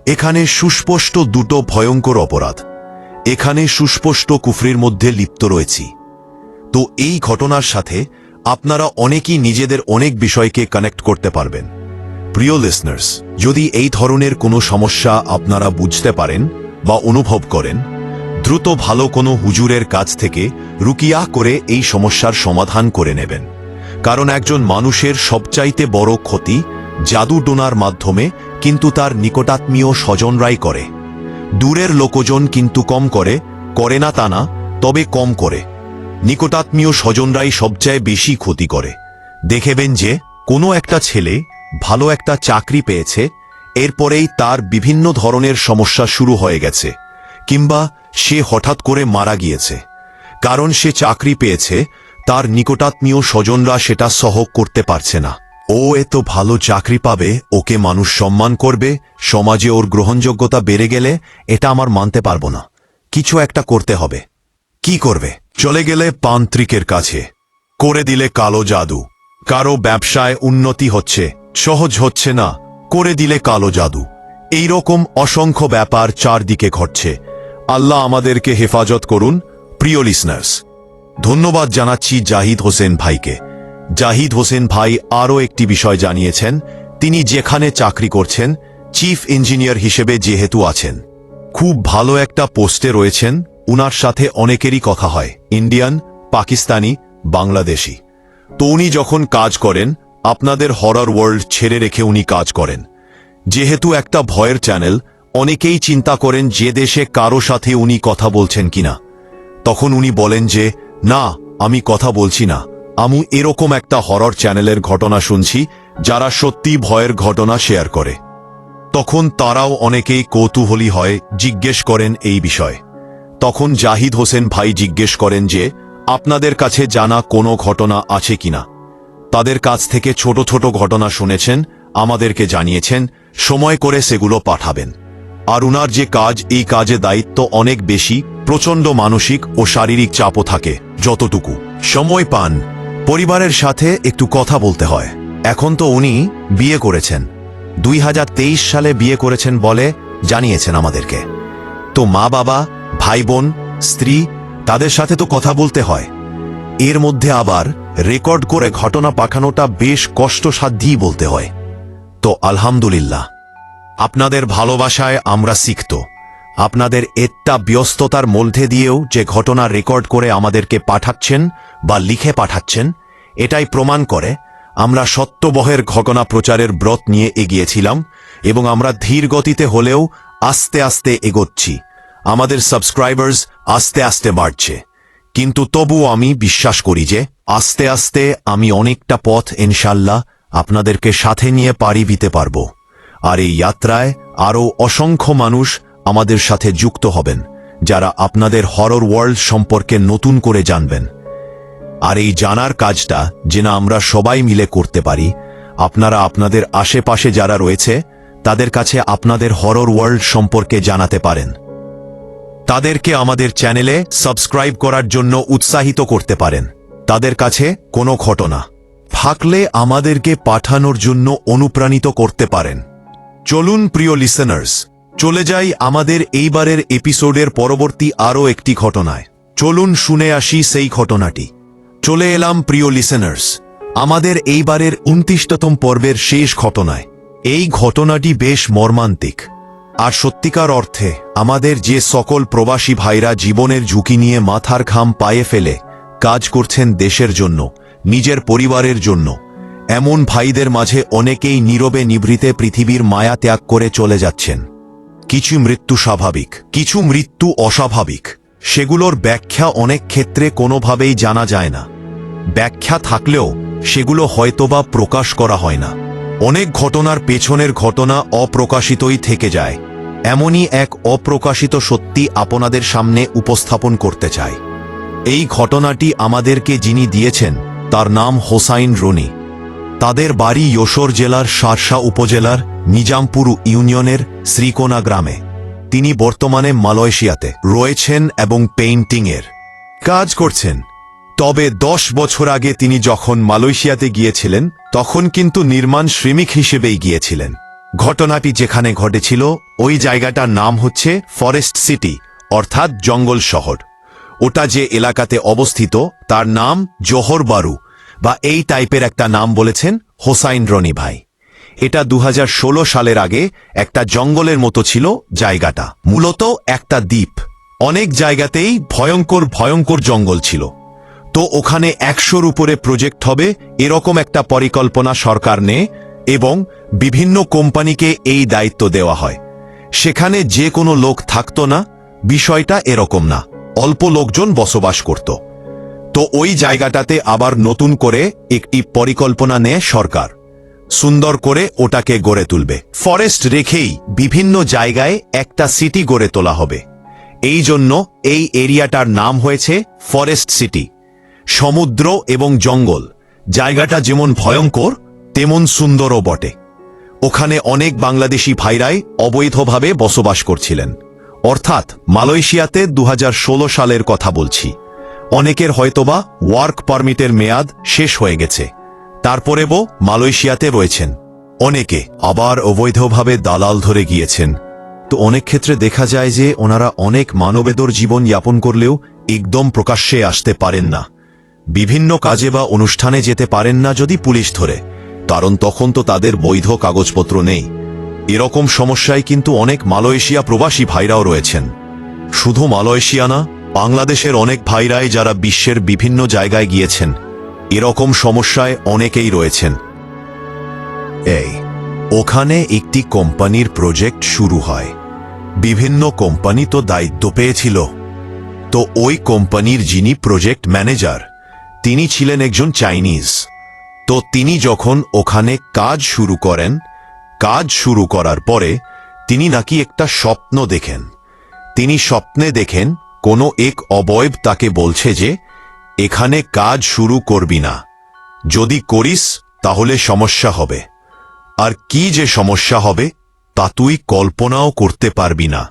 Speaker 1: এখানে সুস্পষ্ট দুটো ভয়ঙ্কর অপরাধ, এখানে সুস্পষ্ট কুফরির মধ্যে লিপ্ত রয়েছি। তো এই ঘটনার সাথে আপনারা অনেকেই নিজেদের অনেক বিষয়কে কানেক্ট করতে পারবেন। প্রিয় লিসনার্স, যদি এই ধরনের কোনো সমস্যা আপনারা বুঝতে পারেন বা অনুভব করেন, দ্রুত ভালো কোনো হুজুরের কাছ থেকে রুকিয়া করে এই সমস্যার সমাধান করে নেবেন। কারণ একজন মানুষের সবচাইতে বড় ক্ষতি জাদু টোনার মাধ্যমে কিন্তু তার নিকটাত্মীয় স্বজনরাই করে। দূরের লোকজন কিন্তু কম করে না তা না, তবে কম করে। নিকটাত্মীয় স্বজনরাই সবচেয়ে বেশি ক্ষতি করে। দেখবেন যে কোনো একটা ছেলে ভালো একটা চাকরি পেয়েছে, এরপরেই তার বিভিন্ন ধরনের সমস্যা শুরু হয়ে গেছে, কিংবা সে হঠাৎ করে মারা গিয়েছে। কারণ সে চাকরি পেয়েছে, তার নিকটাত্মীয় স্বজনরা সেটা সহ করতে পারছে না। ও এত ভালো চাকরি পাবে, ওকে মানুষ সম্মান করবে, সমাজে ওর গ্রহণযোগ্যতা বেড়ে গেলে এটা আমার মানতে পারবো না, কিছু একটা করতে হবে। কি করবে? চলে গেলে তান্ত্রিকের কাছে, করে দিলে কালো জাদু। কারো ব্যবসায় উন্নতি হচ্ছে, সহজ হচ্ছে না, করে দিলে কালো জাদু। এই রকম অসংখ্য ব্যাপার চারদিকে ঘটছে। আল্লাহ আমাদেরকে হেফাজত করুন। প্রিয় লিসনার্স, ধন্যবাদ জানাচ্ছি জাহিদ হোসেন ভাইকে। জাহিদ হোসেন ভাই আরও একটি বিষয় জানিয়েছেন, তিনি যেখানে চাকরি করছেন চিফ ইঞ্জিনিয়ার হিসেবে যেহেতু আছেন, খুব ভালো একটা পোস্টে রয়েছেন। উনার সাথে অনেকেরই কথা হয়, ইন্ডিয়ান, পাকিস্তানি, বাংলাদেশি। তো উনি যখন কাজ করেন আপনাদের হরর ওয়ার্ল্ড ছেড়ে রেখে উনি কাজ করেন। যেহেতু একটা ভয়ের চ্যানেল, অনেকেই চিন্তা করেন যে দেশে কারো সাথে উনি কথা বলছেন কিনা। তখন উনি বলেন যে না, আমি কথা বলছি না, আমি এরকম একটা হরর চ্যানেলের ঘটনা শুনছি যারা সত্যি ভয়ের ঘটনা শেয়ার করে। তখন তারাও অনেকেই কৌতূহলী হয়, জিজ্ঞেস করেন এই বিষয়। তখন জাহিদ হোসেন ভাই জিজ্ঞেস করেন যে আপনাদের কাছে জানা কোনো ঘটনা আছে কিনা। তাদের কাছ থেকে ছোট ছোট ঘটনা শুনেছেন, আমাদেরকে জানিয়েছেন, সময় করে সেগুলো পাঠাবেন। আর উনার যে কাজ, এই কাজে দায়িত্ব অনেক বেশি, প্রচণ্ড মানসিক ও শারীরিক চাপও থাকে। যতটুকু সময় পান পরিবারের সাথে একটু কথা বলতে হয়। এখন তো উনি বিয়ে করেছেন, 2023 সালে বিয়ে করেছেন বলে জানিয়েছেন আমাদেরকে। তো মা বাবা, ভাই বোন, স্ত্রী, তাদের সাথে তো কথা বলতে হয়। এর মধ্যে আবার রেকর্ড করে ঘটনা পাঠানোটা বেশ কষ্টসাধ্যই বলতে হয়। তো আলহামদুলিল্লাহ, আপনাদের ভালোবাসায় আমরা শিখত। আপনাদের একটা ব্যস্ততার মধ্যে দিয়েও যে ঘটনা রেকর্ড করে আমাদেরকে পাঠাচ্ছেন বা লিখে পাঠাচ্ছেন, এটাই প্রমাণ করে আমরা সত্যবহের ঘটনা প্রচারের ব্রত নিয়ে এগিয়েছিলাম এবং আমরা ধীর গতিতে হলেও আস্তে আস্তে এগোচ্ছি। আমাদের সাবস্ক্রাইবার্স আস্তে আস্তে বাড়ছে, কিন্তু তবুও আমি বিশ্বাস করি যে আস্তে আস্তে আমি অনেকটা পথ ইনশাল্লাহ আপনাদেরকে সাথে নিয়ে পাড়ি দিতে পারব। আর এই যাত্রায় আরও অসংখ্য মানুষ আমাদের সাথে যুক্ত হবেন, যারা আপনাদের হরর ওয়ার্ল্ড সম্পর্কে নতুন করে জানবেন। আর এই জানার কাজটা যেন আমরা সবাই মিলে করতে পারি, আপনারা আপনাদের আশেপাশে যারা রয়েছে তাদের কাছে আপনাদের হরর ওয়ার্ল্ড সম্পর্কে জানাতে পারেন। তাদেরকে আমাদের চ্যানেলে সাবস্ক্রাইব করার জন্য উৎসাহিত করতে পারেন। তাদের কাছে কোনো ঘটনা থাকলে আমাদেরকে পাঠানোর জন্য অনুপ্রাণিত করতে পারেন। চলুন প্রিয় লিসেনার্স, চলে যাই আমাদের এইবারের এপিসোডের পরবর্তী আরও একটি ঘটনায়। চলুন শুনে আসি সেই ঘটনাটি। চলে এলাম প্রিয় লিসেনার্স আমাদের এইবারের 29তম পর্বের শেষ ঘটনায়। এই ঘটনাটি বেশ মর্মান্তিক, আর সত্যিকার অর্থে আমাদের যে সকল প্রবাসী ভাইরা জীবনের ঝুঁকি নিয়ে মাথার ঘাম পায়ে ফেলে কাজ করছেন দেশের জন্য, নিজের পরিবারের জন্য, এমন ভাইদের মাঝে অনেকেই নীরবে নিভৃতে পৃথিবীর মায়া ত্যাগ করে চলে যাচ্ছেন। কিছু মৃত্যু স্বাভাবিক, কিছু মৃত্যু অস্বাভাবিক। সেগুলোর ব্যাখ্যা অনেক ক্ষেত্রে কোনোভাবেই জানা যায় না। ব্যাখ্যা থাকলেও সেগুলো হয়তোবা প্রকাশ করা হয় না। অনেক ঘটনার পেছনের ঘটনা অপ্রকাশিতই থেকে যায়। এমনই এক অপ্রকাশিত সত্যি আপনাদের সামনে উপস্থাপন করতে চাই। এই ঘটনাটি আমাদেরকে যিনি দিয়েছেন তার নাম হোসাইন রনি। তাদের বাড়ি যশোর জেলার শার্শা উপজেলার নিজামপুর ইউনিয়নের শ্রীকোনা গ্রামে। তিনি বর্তমানে মালয়েশিয়াতে রয়েছেন এবং পেইন্টিংয়ের কাজ করছেন। তবে 10 বছর আগে তিনি যখন মালয়েশিয়াতে গিয়েছিলেন তখন কিন্তু নির্মাণ শ্রমিক হিসেবেই গিয়েছিলেন। ঘটনাটি যেখানে ঘটেছিল ওই জায়গাটার নাম হচ্ছে ফরেস্ট সিটি, অর্থাৎ জঙ্গল শহর। ওটা যে এলাকাতে অবস্থিত তার নাম জোহর বারু বা এই টাইপের একটা নাম বলেছেন হোসাইন রনি ভাই। এটা 2016 সালের আগে একটা জঙ্গলের মতো ছিল জায়গাটা, মূলত একটা দ্বীপ। অনেক জায়গাতেই ভয়ঙ্কর ভয়ঙ্কর জঙ্গল ছিল। তো ওখানে 100-র উপরে প্রজেক্ট হবে এরকম একটা পরিকল্পনা সরকার নেয় এবং বিভিন্ন কোম্পানিকে এই দায়িত্ব দেওয়া হয়। সেখানে যে কোনো লোক থাকতো না, বিষয়টা এরকম না, অল্প লোকজন বসবাস করত। তো ওই জায়গাটাতে আবার নতুন করে একটি পরিকল্পনা নেয় সরকার, সুন্দর করে ওটাকে গড়ে তুলবে। ফরেস্ট রেখেই বিভিন্ন জায়গায় একটা সিটি গড়ে তোলা হবে। এই জন্য এই এরিয়াটার নাম হয়েছে ফরেস্ট সিটি। সমুদ্র এবং জঙ্গল, জায়গাটা যেমন ভয়ঙ্কর তেমন সুন্দরও বটে। ওখানে অনেক বাংলাদেশি ভাইরাই অবৈধভাবে বসবাস করছিলেন, অর্থাৎ মালয়েশিয়াতে 2016 সালের কথা বলছি। অনেকের হয়তোবা ওয়ার্ক পারমিটের মেয়াদ শেষ হয়ে গেছে, তারপরেও মালয়েশিয়াতে রয়েছেন। অনেকে আবার অবৈধভাবে দালাল ধরে গিয়েছেন। তো অনেক ক্ষেত্রে দেখা যায় যে ওনারা অনেক মানবেতর জীবন যাপন করলেও একদম প্রকাশ্যে আসতে পারেন না, বিভিন্ন কাজে বা অনুষ্ঠানে যেতে পারেন না যদি পুলিশ ধরে, কারণ তখন তো তাদের বৈধ কাগজপত্র নেই। এরকম সমস্যায় কিন্তু অনেক মালয়েশিয়া প্রবাসী ভাইরাও রয়েছেন। শুধু মালয়েশিয়া না, বাংলাদেশের অনেক ভাইরাই যারা বিশ্বের বিভিন্ন জায়গায় গিয়েছেন, এরকম সমস্যায় অনেকেই রয়েছেন। ওখানে একটি কোম্পানির প্রজেক্ট শুরু হয়। বিভিন্ন কোম্পানি তো দায়িত্ব পেয়েছিল। তো ওই কোম্পানির যিনি প্রজেক্ট ম্যানেজার তিনি ছিলেন একজন চাইনিজ। তো তিনি যখন ওখানে কাজ শুরু করেন, কাজ শুরু করার পরে তিনি নাকি একটা স্বপ্ন দেখেন। তিনি স্বপ্নে দেখেন কোনো এক অবয়ব তাকে বলছে যে এখানে কাজ শুরু করবি না, যদি করিস তাহলে সমস্যা হবে। আর কি যে সমস্যা হবে তা তুই কল্পনাও করতে পারবি না।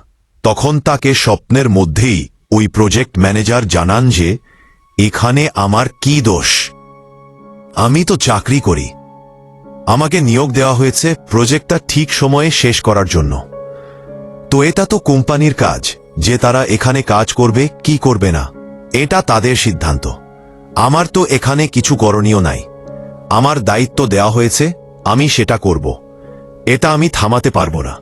Speaker 1: তখন তাকে স্বপ্নের মধ্যেই ওই প্রজেক্ট ম্যানেজার জানান যে এখানে আমার কি দোষ, আমি তো চাকরি করি, আমাকে নিয়োগ দেওয়া হয়েছে প্রজেক্টটা ঠিক সময়ে শেষ করার জন্য। তো এটা তো কোম্পানির কাজ যে তারা এখানে কাজ করবে কি করবে না, এটা তাদের সিদ্ধান্ত। আমার তো এখানে কিছু করণীয় নাই। আমার দায়িত্ব দেওয়া হয়েছে, আমি সেটা করব, এটা আমি থামাতে পারবো না।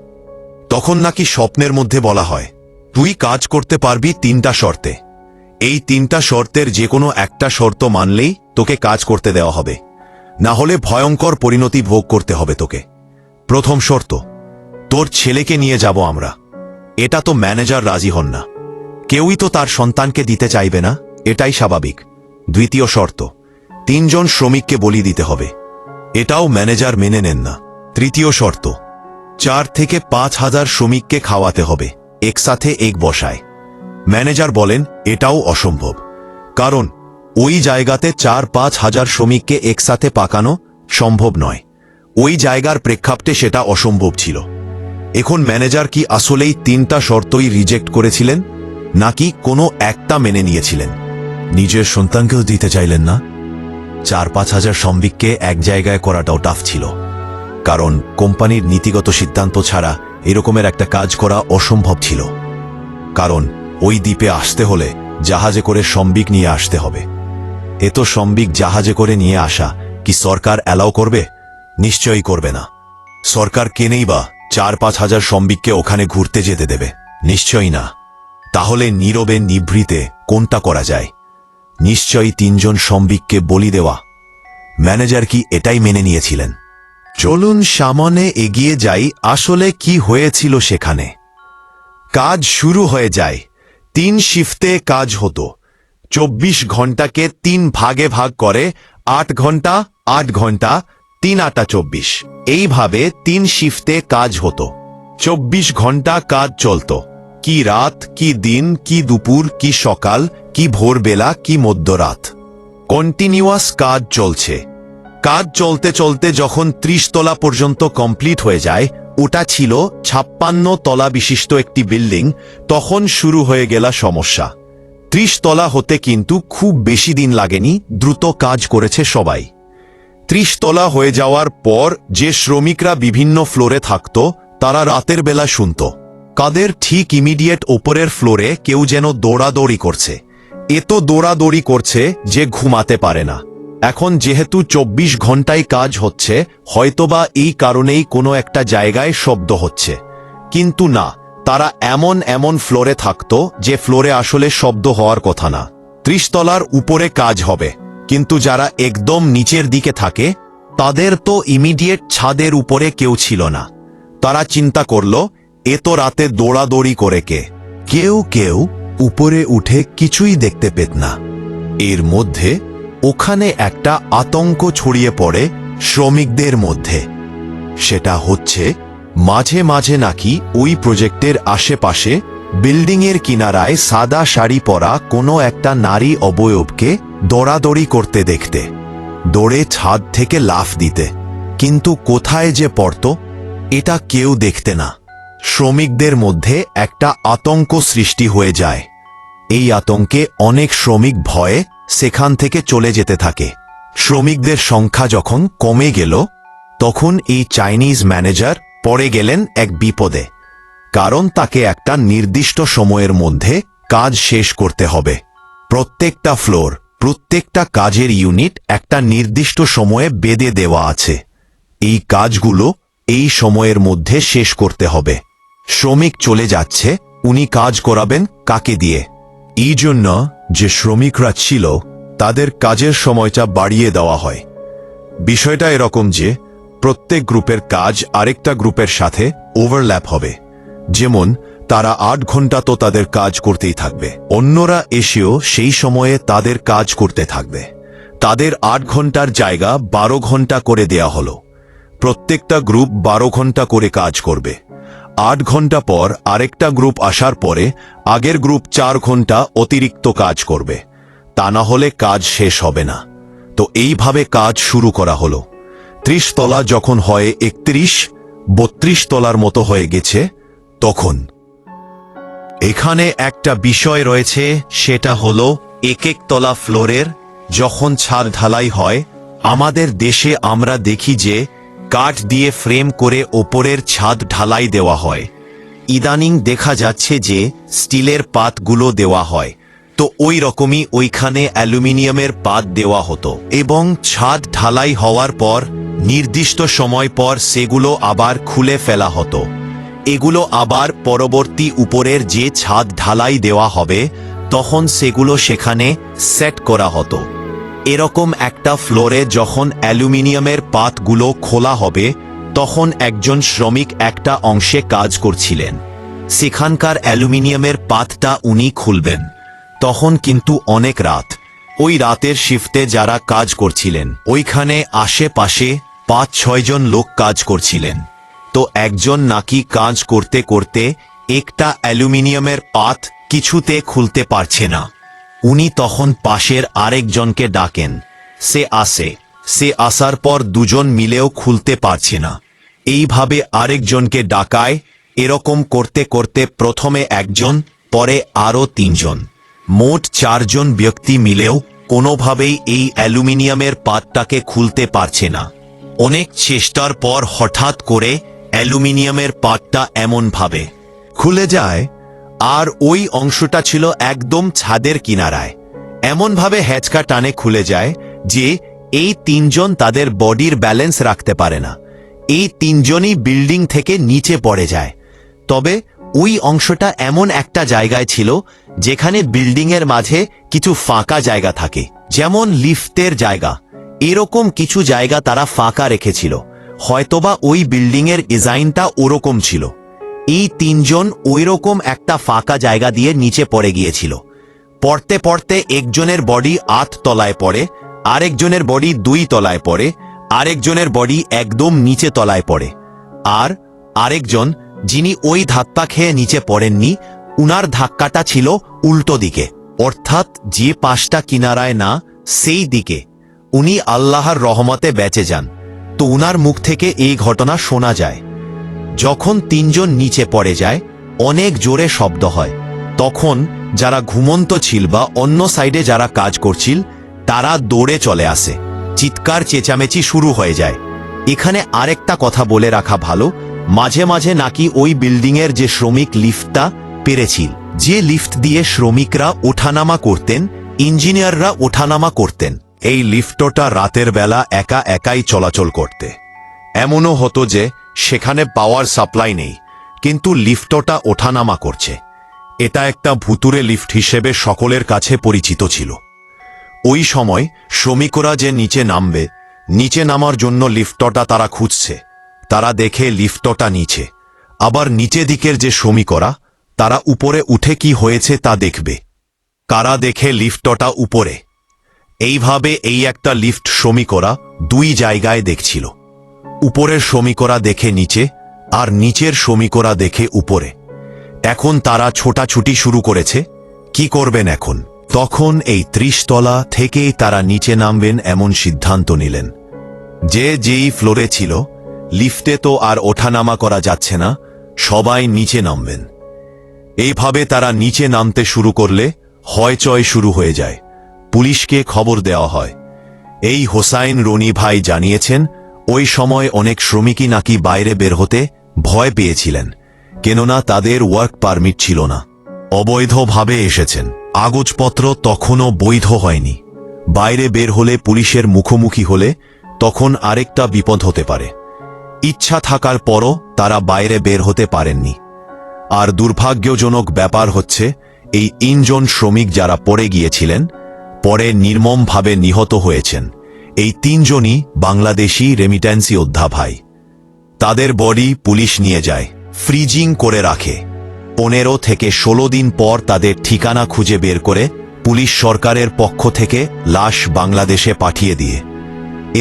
Speaker 1: তখন নাকি স্বপ্নের মধ্যে বলা হয় তুই কাজ করতে পারবি 3টা শর্তে। এই 3টা শর্তের যে কোনো একটা শর্ত মানলেই তোকে কাজ করতে দেওয়া হবে, না হলে ভয়ঙ্কর পরিণতি ভোগ করতে হবে তোকে। প্রথম শর্ত, তোর ছেলেকে নিয়ে যাব আমরা। এটা তো ম্যানেজার রাজি হন না, কেউই তো তার সন্তানকে দিতে চাইবে না, এটাই স্বাভাবিক। দ্বিতীয় শর্ত, 3 জন শ্রমিককে বলি দিতে হবে, এটাও ম্যানেজার মেনে নেন না। তৃতীয় শর্ত, 4 থেকে 5 হাজার শ্রমিককে খাওয়াতে হবে একসাথে এক বসায়। ম্যানেজার বলেন এটাও অসম্ভব, কারণ ওই জায়গাতে 4-5 হাজার শ্রমিককে একসাথে পাকানো সম্ভব নয়। ওই জায়গার প্রেক্ষাপটে সেটা অসম্ভব ছিল। এখন ম্যানেজার কি আসলেই 3টা শর্তই রিজেক্ট করেছিলেন, নাকি কোনো একটা মেনে নিয়েছিলেন? নিজের সন্তানকেও দিতে চাইলেন না। 4-5 হাজার শ্রমিককে এক জায়গায় করাটাও টাফ ছিল, কারণ কোম্পানির নীতিগত সিদ্ধান্ত ছাড়া এরকমের একটা কাজ করা অসম্ভব ছিল। কারণ ওই দ্বীপে আসতে হলে জাহাজে করে শ্রমিক নিয়ে আসতে হবে। এত শ্রমিক জাহাজে করে নিয়ে আসা কি সরকার অ্যালাউ করবে? নিশ্চয়ই করবে না। সরকার কেনেই বা 4-5 হাজার শ্রমিককে ওখানে ঘুরতে যেতে দেবে? নিশ্চয়ই না। তাহলে নীরবে নিভৃতে কোনটা করা যায়? নিশ্চয়ই 3 জন শ্রমিককে বলি দেওয়া। ম্যানেজার কি এটাই মেনে নিয়েছিলেন? চলুন সামনে এগিয়ে যাই। আসলে কি হয়েছিল সেখানে? কাজ শুরু হয়ে যায়। 3 শিফটে কাজ হতো। 24 ঘন্টাকে 3 ভাগে ভাগ করে 8 ঘন্টা 8 ঘন্টা 3 8 24। এইভাবে 3 শিফটে কাজ হতো। 24 ঘন্টা কাজ চলত। কি রাত, কি দিন, কি দুপুর, কি সকাল, কি ভোরবেলা, কি মধ্যরাত, কন্টিনিউয়াস কাজ চলছে। কাজ চলতে চলতে যখন 30 তলা পর্যন্ত কমপ্লিট হয়ে যায়, ওটা ছিল 56 তলা বিশিষ্ট একটি বিল্ডিং, তখন শুরু হয়ে গেল সমস্যা। 30 তলা হতে কিন্তু খুব বেশি দিন লাগেনি, দ্রুত কাজ করেছে সবাই। 30 তলা হয়ে যাওয়ার পর যে শ্রমিকরা বিভিন্ন ফ্লোরে থাকত, তারা রাতের বেলা শুনত কাদের ঠিক ইমিডিয়েট ওপরের ফ্লোরে কেউ যেন দৌড়াদৌড়ি করছে। এত দৌড়াদৌড়ি করছে যে ঘুমাতে পারে না। এখন যেহেতু 24 ঘন্টায় কাজ হচ্ছে, হয়তোবা এই কারণেই কোনো একটা জায়গায় শব্দ হচ্ছে। কিন্তু না, তারা এমন এমন ফ্লোরে থাকত যে ফ্লোরে আসলে শব্দ হওয়ার কথা না। 30 তলার উপরে কাজ হবে, কিন্তু যারা একদম নিচের দিকে থাকে তাদের তো ইমিডিয়েট ছাদের উপরে কেউ ছিল না। তারা চিন্তা করল, এত রাতে দৌড়াদৌড়ি করে কে? কেউ কেউ উপরে উঠে কিছুই দেখতে পেত না। এর মধ্যে ওখানে একটা আতঙ্ক ছড়িয়ে পড়ে শ্রমিকদের মধ্যে। সেটা হচ্ছে, মাঝে মাঝে নাকি ওই প্রজেক্টের আশেপাশে বিল্ডিংয়ের কিনারায় সাদা শাড়ি পরা কোনো একটা নারী অবয়বকে দৌড়াদৌড়ি করতে দেখতে, দৌড়ে ছাদ থেকে লাফ দিতে। কিন্তু কোথায় যে পড়ত এটা কেউ দেখতে না। শ্রমিকদের মধ্যে একটা আতঙ্ক সৃষ্টি হয়ে যায়। এই আতঙ্কে অনেক শ্রমিক ভয়ে সেখান থেকে চলে যেতে থাকে। শ্রমিকদের সংখ্যা যখন কমে গেল, তখন এই চাইনিজ ম্যানেজার পড়ে গেলেন এক বিপদে। কারণ তাকে একটা নির্দিষ্ট সময়ের মধ্যে কাজ শেষ করতে হবে। প্রত্যেকটা ফ্লোর, প্রত্যেকটা কাজের ইউনিট একটা নির্দিষ্ট সময়ে বেঁধে দেওয়া আছে। এই কাজগুলো এই সময়ের মধ্যে শেষ করতে হবে। শ্রমিক চলে যাচ্ছে, উনি কাজ করাবেন কাকে দিয়ে? এই জন্য যে শ্রমিকরা ছিল তাদের কাজের সময়টা বাড়িয়ে দেওয়া হয়। বিষয়টা এরকম যে প্রত্যেক গ্রুপের কাজ আরেকটা গ্রুপের সাথে ওভারল্যাপ হবে। যেমন তারা 8 ঘন্টা তো তাদের কাজ করতেই থাকবে, অন্যরা এসেও সেই সময়ে তাদের কাজ করতে থাকবে। তাদের 8 ঘন্টার জায়গা 12 ঘন্টা করে দেয়া হলো। প্রত্যেকটা গ্রুপ 12 ঘন্টা করে কাজ করবে। 8 ঘন্টা পর আরেকটা গ্রুপ আসার পরে আগের গ্রুপ 4 ঘন্টা অতিরিক্ত কাজ করবে, তা না হলে কাজ শেষ হবে না। তো এইভাবে কাজ শুরু করা হলো। 30 তলা যখন হয় 31-32 তলার মতো হয়ে গেছে, তখন এখানে একটা বিষয় রয়েছে, সেটা হলো এক এক তলা ফ্লোরের যখন ছাদ ঢালাই হয়, আমাদের দেশে আমরা দেখি যে কাঠ দিয়ে ফ্রেম করে ওপরের ছাদ ঢালাই দেওয়া হয়। ইদানিং দেখা যাচ্ছে যে স্টিলের পাতগুলো দেওয়া হয়। তো ওই রকমই ওইখানে অ্যালুমিনিয়ামের পাত দেওয়া হতো, এবং ছাদ ঢালাই হওয়ার পর নির্দিষ্ট সময় পর সেগুলো আবার খুলে ফেলা হতো। এগুলো আবার পরবর্তী উপরের যে ছাদ ঢালাই দেওয়া হবে তখন সেগুলো সেখানে সেট করা হতো। এরকম একটা ফ্লোরে যখন অ্যালুমিনিয়ামের পাতগুলো খোলা হবে, তখন একজন শ্রমিক একটা অংশে কাজ করছিলেন। সেখানকার অ্যালুমিনিয়ামের পাতটা উনি খুলবেন। তখন কিন্তু অনেক রাত। ওই রাতের শিফটে যারা কাজ করছিলেন, ওইখানে আশেপাশে 5-6 জন লোক কাজ করছিলেন। তো একজন নাকি কাজ করতে করতে একটা অ্যালুমিনিয়ামের পাত কিছুতে খুলতে পারছে না। উনি তখন পাশের আরেকজনকে ডাকেন। সে আসে। সে আসার পর দুজন মিলেও খুলতে পারছে না। এইভাবে আরেকজনকে ডাকায়। এরকম করতে করতে প্রথমে একজন, পরে আরও 3 জন, মোট 4 জন ব্যক্তি মিলেও কোনোভাবেই এই অ্যালুমিনিয়ামের পাতটাকে খুলতে পারছে না। অনেক চেষ্টার পর হঠাৎ করে অ্যালুমিনিয়ামের পাতটা এমনভাবে খুলে যায়, আর ওই অংশটা ছিল একদম ছাদের কিনারায়। এমনভাবে হ্যাচকা টানে খুলে যায় যে এই 3 জন তাদের বডির ব্যালেন্স রাখতে পারে না। এই 3 জনই বিল্ডিং থেকে নিচে পড়ে যায়। তবে ওই অংশটা এমন একটা জায়গায় ছিল যেখানে বিল্ডিংয়ের মাঝে কিছু ফাঁকা জায়গা থাকে, যেমন লিফটের জায়গা। এরকম কিছু জায়গা তারা ফাঁকা রেখেছিল। হয়তোবা ওই বিল্ডিংয়ের ডিজাইনটা ওরকম ছিল। এই 3 জন ওইরকম একটা ফাঁকা জায়গা দিয়ে নিচে পড়ে গিয়েছিল। পড়তে পড়তে একজনের বডি 8 তলায় পড়ে, আরেকজনের বডি 2 তলায় পড়ে, আরেকজনের বডি একদম নিচে তলায় পড়ে। আর আরেকজন, যিনি ওই ধাক্কা খেয়ে নিচে পড়েননি, উনার ধাক্কাটা ছিল উল্টো দিকে, অর্থাৎ যে পাশটা কিনারায় না সেই দিকে। উনি আল্লাহর রহমতে বেঁচে যান। তো উনার মুখ থেকে এই ঘটনা শোনা যায়। যখন 3 জন নিচে পড়ে যায়, অনেক জোরে শব্দ হয়। তখন যারা ঘুমন্ত ছিল বা অন্য সাইডে যারা কাজ করছিল, তারা দৌড়ে চলে আসে। চিৎকার চেঁচামেচি শুরু হয়ে যায়। এখানে আরেকটা কথা বলে রাখা ভালো, মাঝে মাঝে নাকি ওই বিল্ডিংয়ের যে শ্রমিক লিফটটা পেরেছিল, যে লিফট দিয়ে শ্রমিকরা ওঠানামা করতেন, ইঞ্জিনিয়াররা ওঠানামা করতেন, এই লিফটটা রাতের বেলা একা একাই চলাচল করতে। এমনও হতো যে সেখানে পাওয়ার সাপ্লাই নেই, কিন্তু লিফটটা ওঠানামা করছে। এটা একটা ভুতুরে লিফট হিসেবে সকলের কাছে পরিচিত ছিল। ওই সময় শ্রমিকরা যে নিচে নামবে, নিচে নামার জন্য লিফটটা তারা খুঁজছে। তারা দেখে লিফটটা নিচে। আবার নিচে দিকের যে শ্রমিকরা, তারা উপরে উঠে কি হয়েছে তা দেখবে। কারা দেখে লিফটটা উপরে। এইভাবে এই একটা লিফট শ্রমিকরা 2 জায়গায় দেখছিল। উপরের শ্রমিকরা দেখে নিচে, আর নিচের শ্রমিকরা দেখে উপরে। এখন তারা ছোটাছুটি শুরু করেছে। কি করবেন এখন? তখন এই 30 তলা থেকেই তারা নিচে নামবেন এমন সিদ্ধান্ত নিলেন। যে যেই ফ্লোরে ছিল, লিফটে তো আর ওঠানামা করা যাচ্ছে না, সবাই নিচে নামবেন। এইভাবে তারা নিচে নামতে শুরু করলে হইচই শুরু হয়ে যায়। পুলিশকে খবর দেওয়া হয়। এই হোসাইন রনি ভাই জানিয়েছেন, ওই সময় অনেক শ্রমিকই নাকি বাইরে বের হতে ভয় পেয়েছিলেন, কেননা তাদের ওয়ার্ক পারমিট ছিল না। অবৈধভাবে এসেছেন, কাগজপত্র তখনও বৈধ হয়নি। বাইরে বের হলে, পুলিশের মুখোমুখি হলে তখন আরেকটা বিপদ হতে পারে। ইচ্ছা থাকার পরও তারা বাইরে বের হতে পারেননি। আর দুর্ভাগ্যজনক ব্যাপার হচ্ছে, এই 3 জন শ্রমিক যারা পড়ে গিয়েছিলেন, পরে নির্মমভাবে নিহত হয়েছেন। এই 3 জনই বাংলাদেশি রেমিট্যান্সি যোদ্ধা ভাই। তাদের বডি পুলিশ নিয়ে যায়, ফ্রিজিং করে রাখে। 15 থেকে 16 দিন পর তাদের ঠিকানা খুঁজে বের করে পুলিশ সরকারের পক্ষ থেকে লাশ বাংলাদেশে পাঠিয়ে দিয়ে।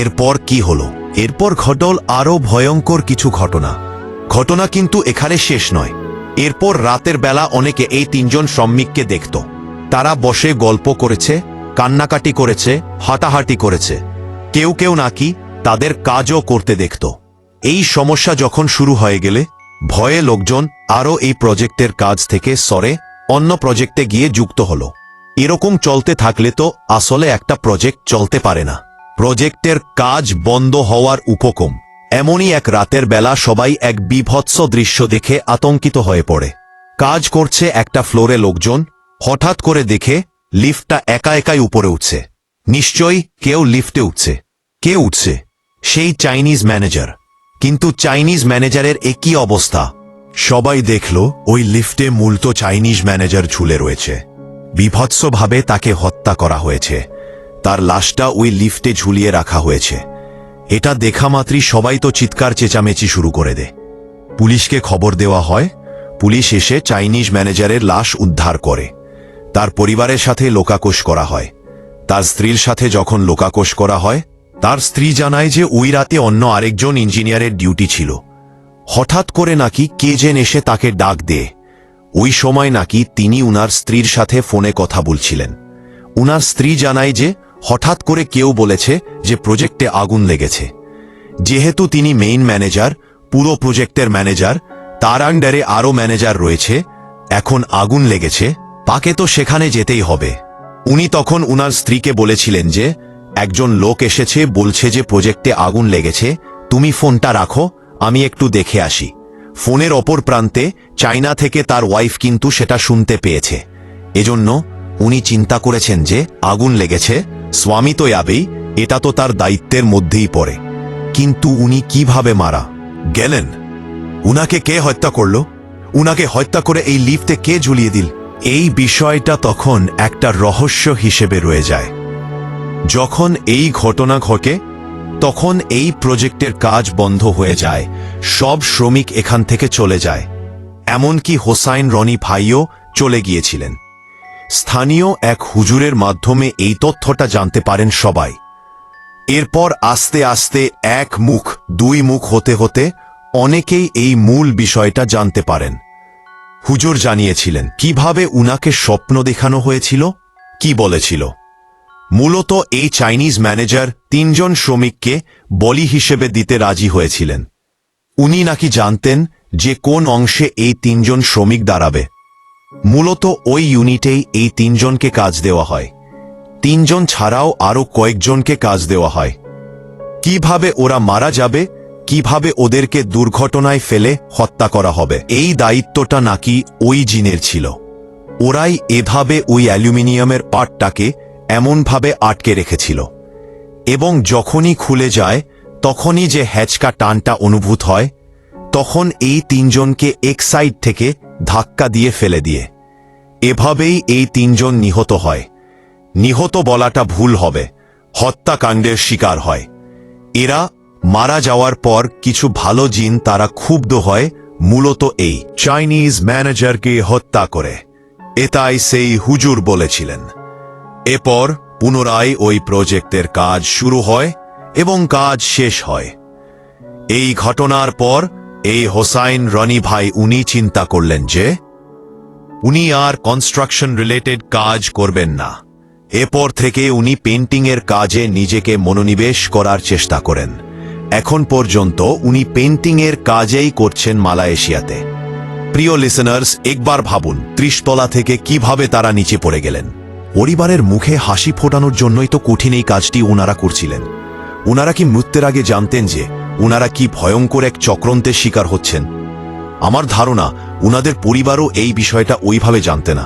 Speaker 1: এরপর কি হলো? এরপর ঘটল আরও ভয়ঙ্কর কিছু ঘটনা। ঘটনা কিন্তু এখানে শেষ নয়। এরপর রাতের বেলা অনেকে এই 3 জন শ্রমিককে দেখত। তারা বসে গল্প করেছে, কান্নাকাটি করেছে, হাঁটাহাঁটি করেছে। কেউ কেউ নাকি তাদের কাজও করতে দেখত। এই সমস্যা যখন শুরু হয়ে গেলে, ভয়ে লোকজন আরও এই প্রজেক্টের কাজ থেকে সরে অন্য প্রজেক্টে গিয়ে যুক্ত হলো। এরকম চলতে থাকলে তো আসলে একটা প্রজেক্ট চলতে পারে না। প্রজেক্টের কাজ বন্ধ হওয়ার উপক্রম। এমনই এক রাতের বেলা সবাই এক বিভৎস দৃশ্য দেখে আতঙ্কিত হয়ে পড়ে। কাজ করছে একটা ফ্লোরে লোকজন, হঠাৎ করে দেখে লিফটটা একা একাই উপরে উঠছে। নিশ্চয়ই কেউ লিফটে উঠছে। কে উঠছে? সেই চাইনিজ ম্যানেজার। কিন্তু চাইনিজ ম্যানেজারের একই অবস্থা। সবাই দেখল ওই লিফটে মূলত চাইনিজ ম্যানেজার ঝুলে রয়েছে। বিভৎসভাবে তাকে হত্যা করা হয়েছে। তার লাশটা ওই লিফটে ঝুলিয়ে রাখা হয়েছে। এটা দেখা মাত্রই সবাই তো চিৎকার চেঁচামেচি শুরু করে দেয়। পুলিশকে খবর দেওয়া হয়। পুলিশ এসে চাইনিজ ম্যানেজারের লাশ উদ্ধার করে। তার পরিবারের সাথে লোকাকোষ করা হয়। তার স্ত্রীর সাথে যখন লোকাকোষ করা হয়, তার স্ত্রী জানায় যে ওই রাতে অন্য আরেকজন ইঞ্জিনিয়ারের ডিউটি ছিল। হঠাৎ করে নাকি কে যেন এসে তাকে ডাক দেয়। ওই সময় নাকি তিনি উনার স্ত্রীর সাথে ফোনে কথা বলছিলেন। উনার স্ত্রী জানায় যে হঠাৎ করে কেউ বলেছে যে প্রজেক্টে আগুন লেগেছে। যেহেতু তিনি মেইন ম্যানেজার, পুরো প্রজেক্টের ম্যানেজার, তার আন্ডারে আরও ম্যানেজার রয়েছে, এখন আগুন লেগেছে, তাকে তো সেখানে যেতেই হবে। উনি তখন উনার স্ত্রীকে বলেছিলেন যে একজন লোক এসেছে, বলছে যে প্রজেক্টে আগুন লেগেছে, তুমি ফোনটা রাখো, আমি একটু দেখে আসি। ফোনের অপর প্রান্তে চায়না থেকে তার ওয়াইফ কিন্তু সেটা শুনতে পেয়েছে। এজন্য উনি চিন্তা করেছেন যে আগুন লেগেছে, স্বামী তো যাবেই, এটা তো তার দায়িত্বের মধ্যেই পড়ে। কিন্তু উনি কিভাবে মারা গেলেন? উনাকে কে হত্যা করল? উনাকে হত্যা করে এই লিফটে কে ঝুলিয়ে দিল? এই বিষয়টা তখন একটা রহস্য হিসেবে রয়ে যায়। যখন এই ঘটনা ঘটে তখন এই প্রজেক্টের কাজ বন্ধ হয়ে যায়, সব শ্রমিক এখান থেকে চলে যায়, এমনকি হোসাইন রনি ভাইও চলে গিয়েছিলেন। স্থানীয় এক হুজুরের মাধ্যমে এই তথ্যটা জানতে পারেন সবাই। এরপর আস্তে আস্তে এক মুখ দুই মুখ হতে হতে অনেকেই এই মূল বিষয়টা জানতে পারেন। হুজুর জানিয়েছিলেন কিভাবে উনাকে স্বপ্ন দেখানো হয়েছিল, কি বলেছিল। মূলত এই চাইনিজ ম্যানেজার ৩ জন শ্রমিককে বলি হিসেবে দিতে রাজি হয়েছিলেন। উনি নাকি জানতেন যে কোন অংশে এই ৩ জন শ্রমিক দাঁড়াবে। মূলত ওই ইউনিটেই এই ৩ জনকে কাজ দেওয়া হয়। ৩ জন ছাড়াও আরও কয়েকজনকে কাজ দেওয়া হয়। কিভাবে ওরা মারা যাবে, কিভাবে ওদেরকে দুর্ঘটনায় ফেলে হত্যা করা হবে, এই দায়িত্বটা নাকি ওই জিনের ছিল। ওরাই এভাবে ওই অ্যালুমিনিয়ামের পার্টটাকে এমনভাবে আটকে রেখেছিল, এবং যখনই খুলে যায় তখনই যে হ্যাচকা টানটা অনুভূত হয়, তখন এই ৩ জনকে এক সাইড থেকে ধাক্কা দিয়ে ফেলে দিয়ে এভাবেই এই ৩ জন নিহত হয়। নিহত বলাটা ভুল হবে, হত্যাকাণ্ডের শিকার হয়। এরা মারা যাওয়ার পর কিছু ভালো জিন তারা ক্ষুব্ধ হয় মূলত এই চাইনিজ ম্যানেজারকে হত্যা করে, এটাই সেই হুজুর বলেছিলেন। এরপর পুনরায় ওই প্রজেক্টের কাজ শুরু হয় এবং কাজ শেষ হয়। এই ঘটনার পর এই হোসাইন রনি ভাই উনি চিন্তা করলেন যে উনি আর কনস্ট্রাকশন রিলেটেড কাজ করবেন না। এরপর থেকে উনি পেন্টিংয়ের কাজে নিজেকে মনোনিবেশ করার চেষ্টা করেন। এখন পর্যন্ত উনি পেন্টিংয়ের কাজেই করছেন মালয়েশিয়াতে। প্রিয় লিসেনার্স, একবার ভাবুন ৩০ তলা থেকে কিভাবে তারা নিচে পড়ে গেলেন। পরিবারের মুখে হাসি ফোটানোর জন্যই তো কঠিন এই কাজটি ওনারা করছিলেন। ওনারা কি মৃত্যুর আগে জানতেন যে ওনারা কি ভয়ঙ্কর এক চক্রান্তের শিকার হচ্ছেন? আমার ধারণা উনাদের পরিবারও এই বিষয়টা ওইভাবে জানতে না।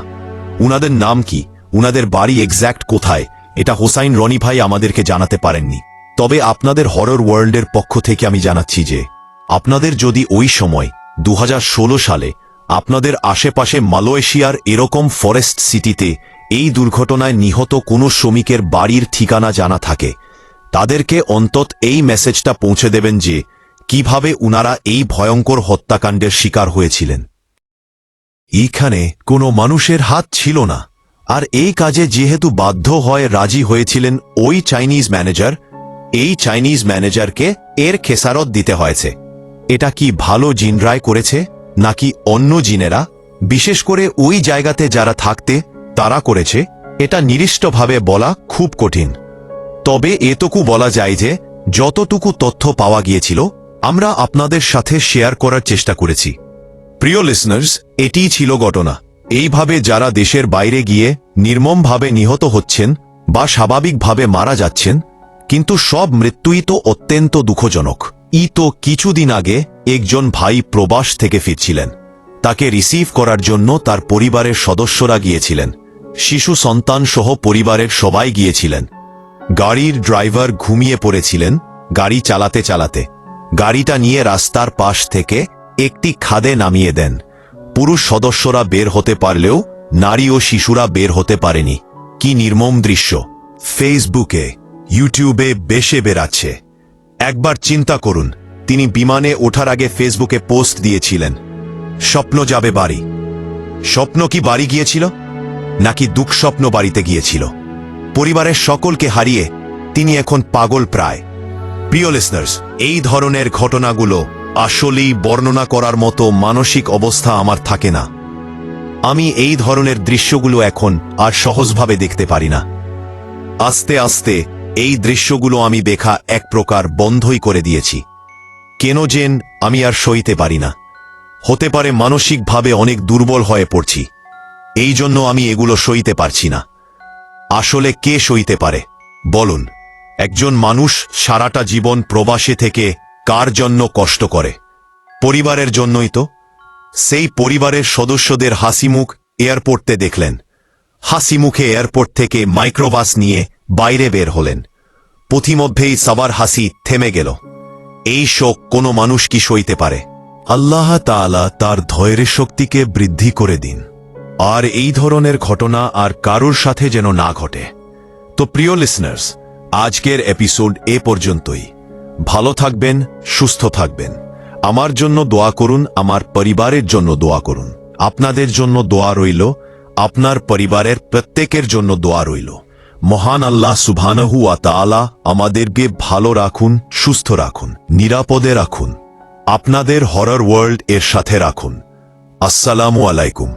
Speaker 1: উনাদের নাম কি, উনাদের বাড়ি এক্স্যাক্ট কোথায়, এটা হোসাইন রনি ভাই আমাদেরকে জানাতে পারেননি। তবে আপনাদের হরর ওয়ার্ল্ডের পক্ষ থেকে আমি জানাচ্ছি যে আপনাদের যদি ওই সময় ২০১৬ সালে আপনাদের আশেপাশে মালয়েশিয়ার এরকম ফরেস্ট সিটিতে এই দুর্ঘটনায় নিহত কোনো শ্রমিকের বাড়ির ঠিকানা জানা থাকে, তাদেরকে অন্তত এই মেসেজটা পৌঁছে দেবেন যে কিভাবে উনারা এই ভয়ঙ্কর হত্যাকাণ্ডের শিকার হয়েছিলেন। এইখানে কোনো মানুষের হাত ছিল না, আর এই কাজে যেহেতু বাধ্য হয়ে রাজি হয়েছিলেন ওই চাইনিজ ম্যানেজার, এই চাইনিজ ম্যানেজারকে এর খেসারত দিতে হয়েছে। এটা কি ভালো জিনরাই করেছে নাকি অন্য জিনেরা, বিশেষ করে ওই জায়গাতে যারা থাকতে তারা করেছে, এটা নির্দিষ্টভাবে বলা খুব কঠিন। তবে এটুকু বলা যায় যে যতটুকু তথ্য পাওয়া গিয়েছিল আমরা আপনাদের সাথে শেয়ার করার চেষ্টা করেছি। প্রিয় লিসনার্স, এটিই ছিল ঘটনা। এইভাবে যারা দেশের বাইরে গিয়ে নির্মমভাবে নিহত হচ্ছেন বা স্বাভাবিকভাবে মারা যাচ্ছেন, কিন্তু সব মৃত্যুই তো অত্যন্ত দুঃখজনক। তো কিছুদিন আগে একজন ভাই প্রবাস থেকে ফিরছিলেন। তাকে রিসিভ করার জন্য তার পরিবারের সদস্যরা গিয়েছিলেন, শিশু সন্তান সহ পরিবারের সবাই গিয়েছিলেন। গাড়ির ড্রাইভার ঘুমিয়ে পড়েছিলেন। গাড়ি চালাতে চালাতে গাড়িটা নিয়ে রাস্তার পাশ থেকে একটি খাদে নামিয়ে দেন। পুরুষ সদস্যরা বের হতে পারলেও নারী ও শিশুরা বের হতে পারেনি। কি নির্মম দৃশ্য ফেসবুকে, ইউটিউবে বেশে বেরাচ্ছে। একবার চিন্তা করুন, তিনি বিমানে ওঠার আগে ফেসবুকে পোস্ট দিয়েছিলেন, স্বপ্ন যাবে বাড়ি। স্বপ্ন কি বাড়ি গিয়েছিল, নাকি দুঃস্বপ্ন বাড়িতে গিয়েছিল? পরিবারের সকলকে হারিয়ে তিনি এখন পাগল প্রায়। প্রিয় লিসনার্স, এই ধরনের ঘটনাগুলো আসলেই বর্ণনা করার মতো মানসিক অবস্থা আমার থাকে না। আমি এই ধরনের দৃশ্যগুলো এখন আর সহজভাবে দেখতে পারি না। আস্তে আস্তে এই দৃশ্যগুলো আমি দেখা এক প্রকার বন্ধই করে দিয়েছি। কেন যেন আমি আর সইতে পারি না। হতে পারে মানসিকভাবে অনেক দুর্বল হয়ে পড়ছি, এই জন্য আমি এগুলো সইতে পারছি না। আসলে কে সইতে পারে বলুন? একজন মানুষ সারাটা জীবন প্রবাসে থেকে কার জন্য কষ্ট করে? পরিবারের জন্যই তো। সেই পরিবারের সদস্যদের হাসিমুখ এয়ারপোর্টে দেখলেন, হাসি মুখে এয়ারপোর্ট থেকে মাইক্রোবাস নিয়ে বাইরে বের হলেন, পথিমধ্যেই সবার হাসি থেমে গেল। এই শোক কোনো মানুষ কি সইতে পারে? আল্লাহ তাআলা তার ধৈর্যের শক্তিকে বৃদ্ধি করে দিন, আর এই ধরনের ঘটনা আর কারুর সাথে যেন না ঘটে। তো প্রিয় লিসনার্স, আজকের এপিসোড এ পর্যন্তই। ভালো থাকবেন, সুস্থ থাকবেন। আমার জন্য দোয়া করুন, আমার পরিবারের জন্য দোয়া করুন। আপনাদের জন্য দোয়া রইল, আপনার পরিবারের প্রত্যেকের জন্য দোয়া রইল। মহান আল্লাহ সুবহানাহু ওয়া তাআলা আমাদেরকে ভালো রাখুন, সুস্থ রাখুন, নিরাপদে রাখুন, আপনাদের হরর ওয়ার্ল্ড এর সাথে রাখুন। আসসালামু আলাইকুম।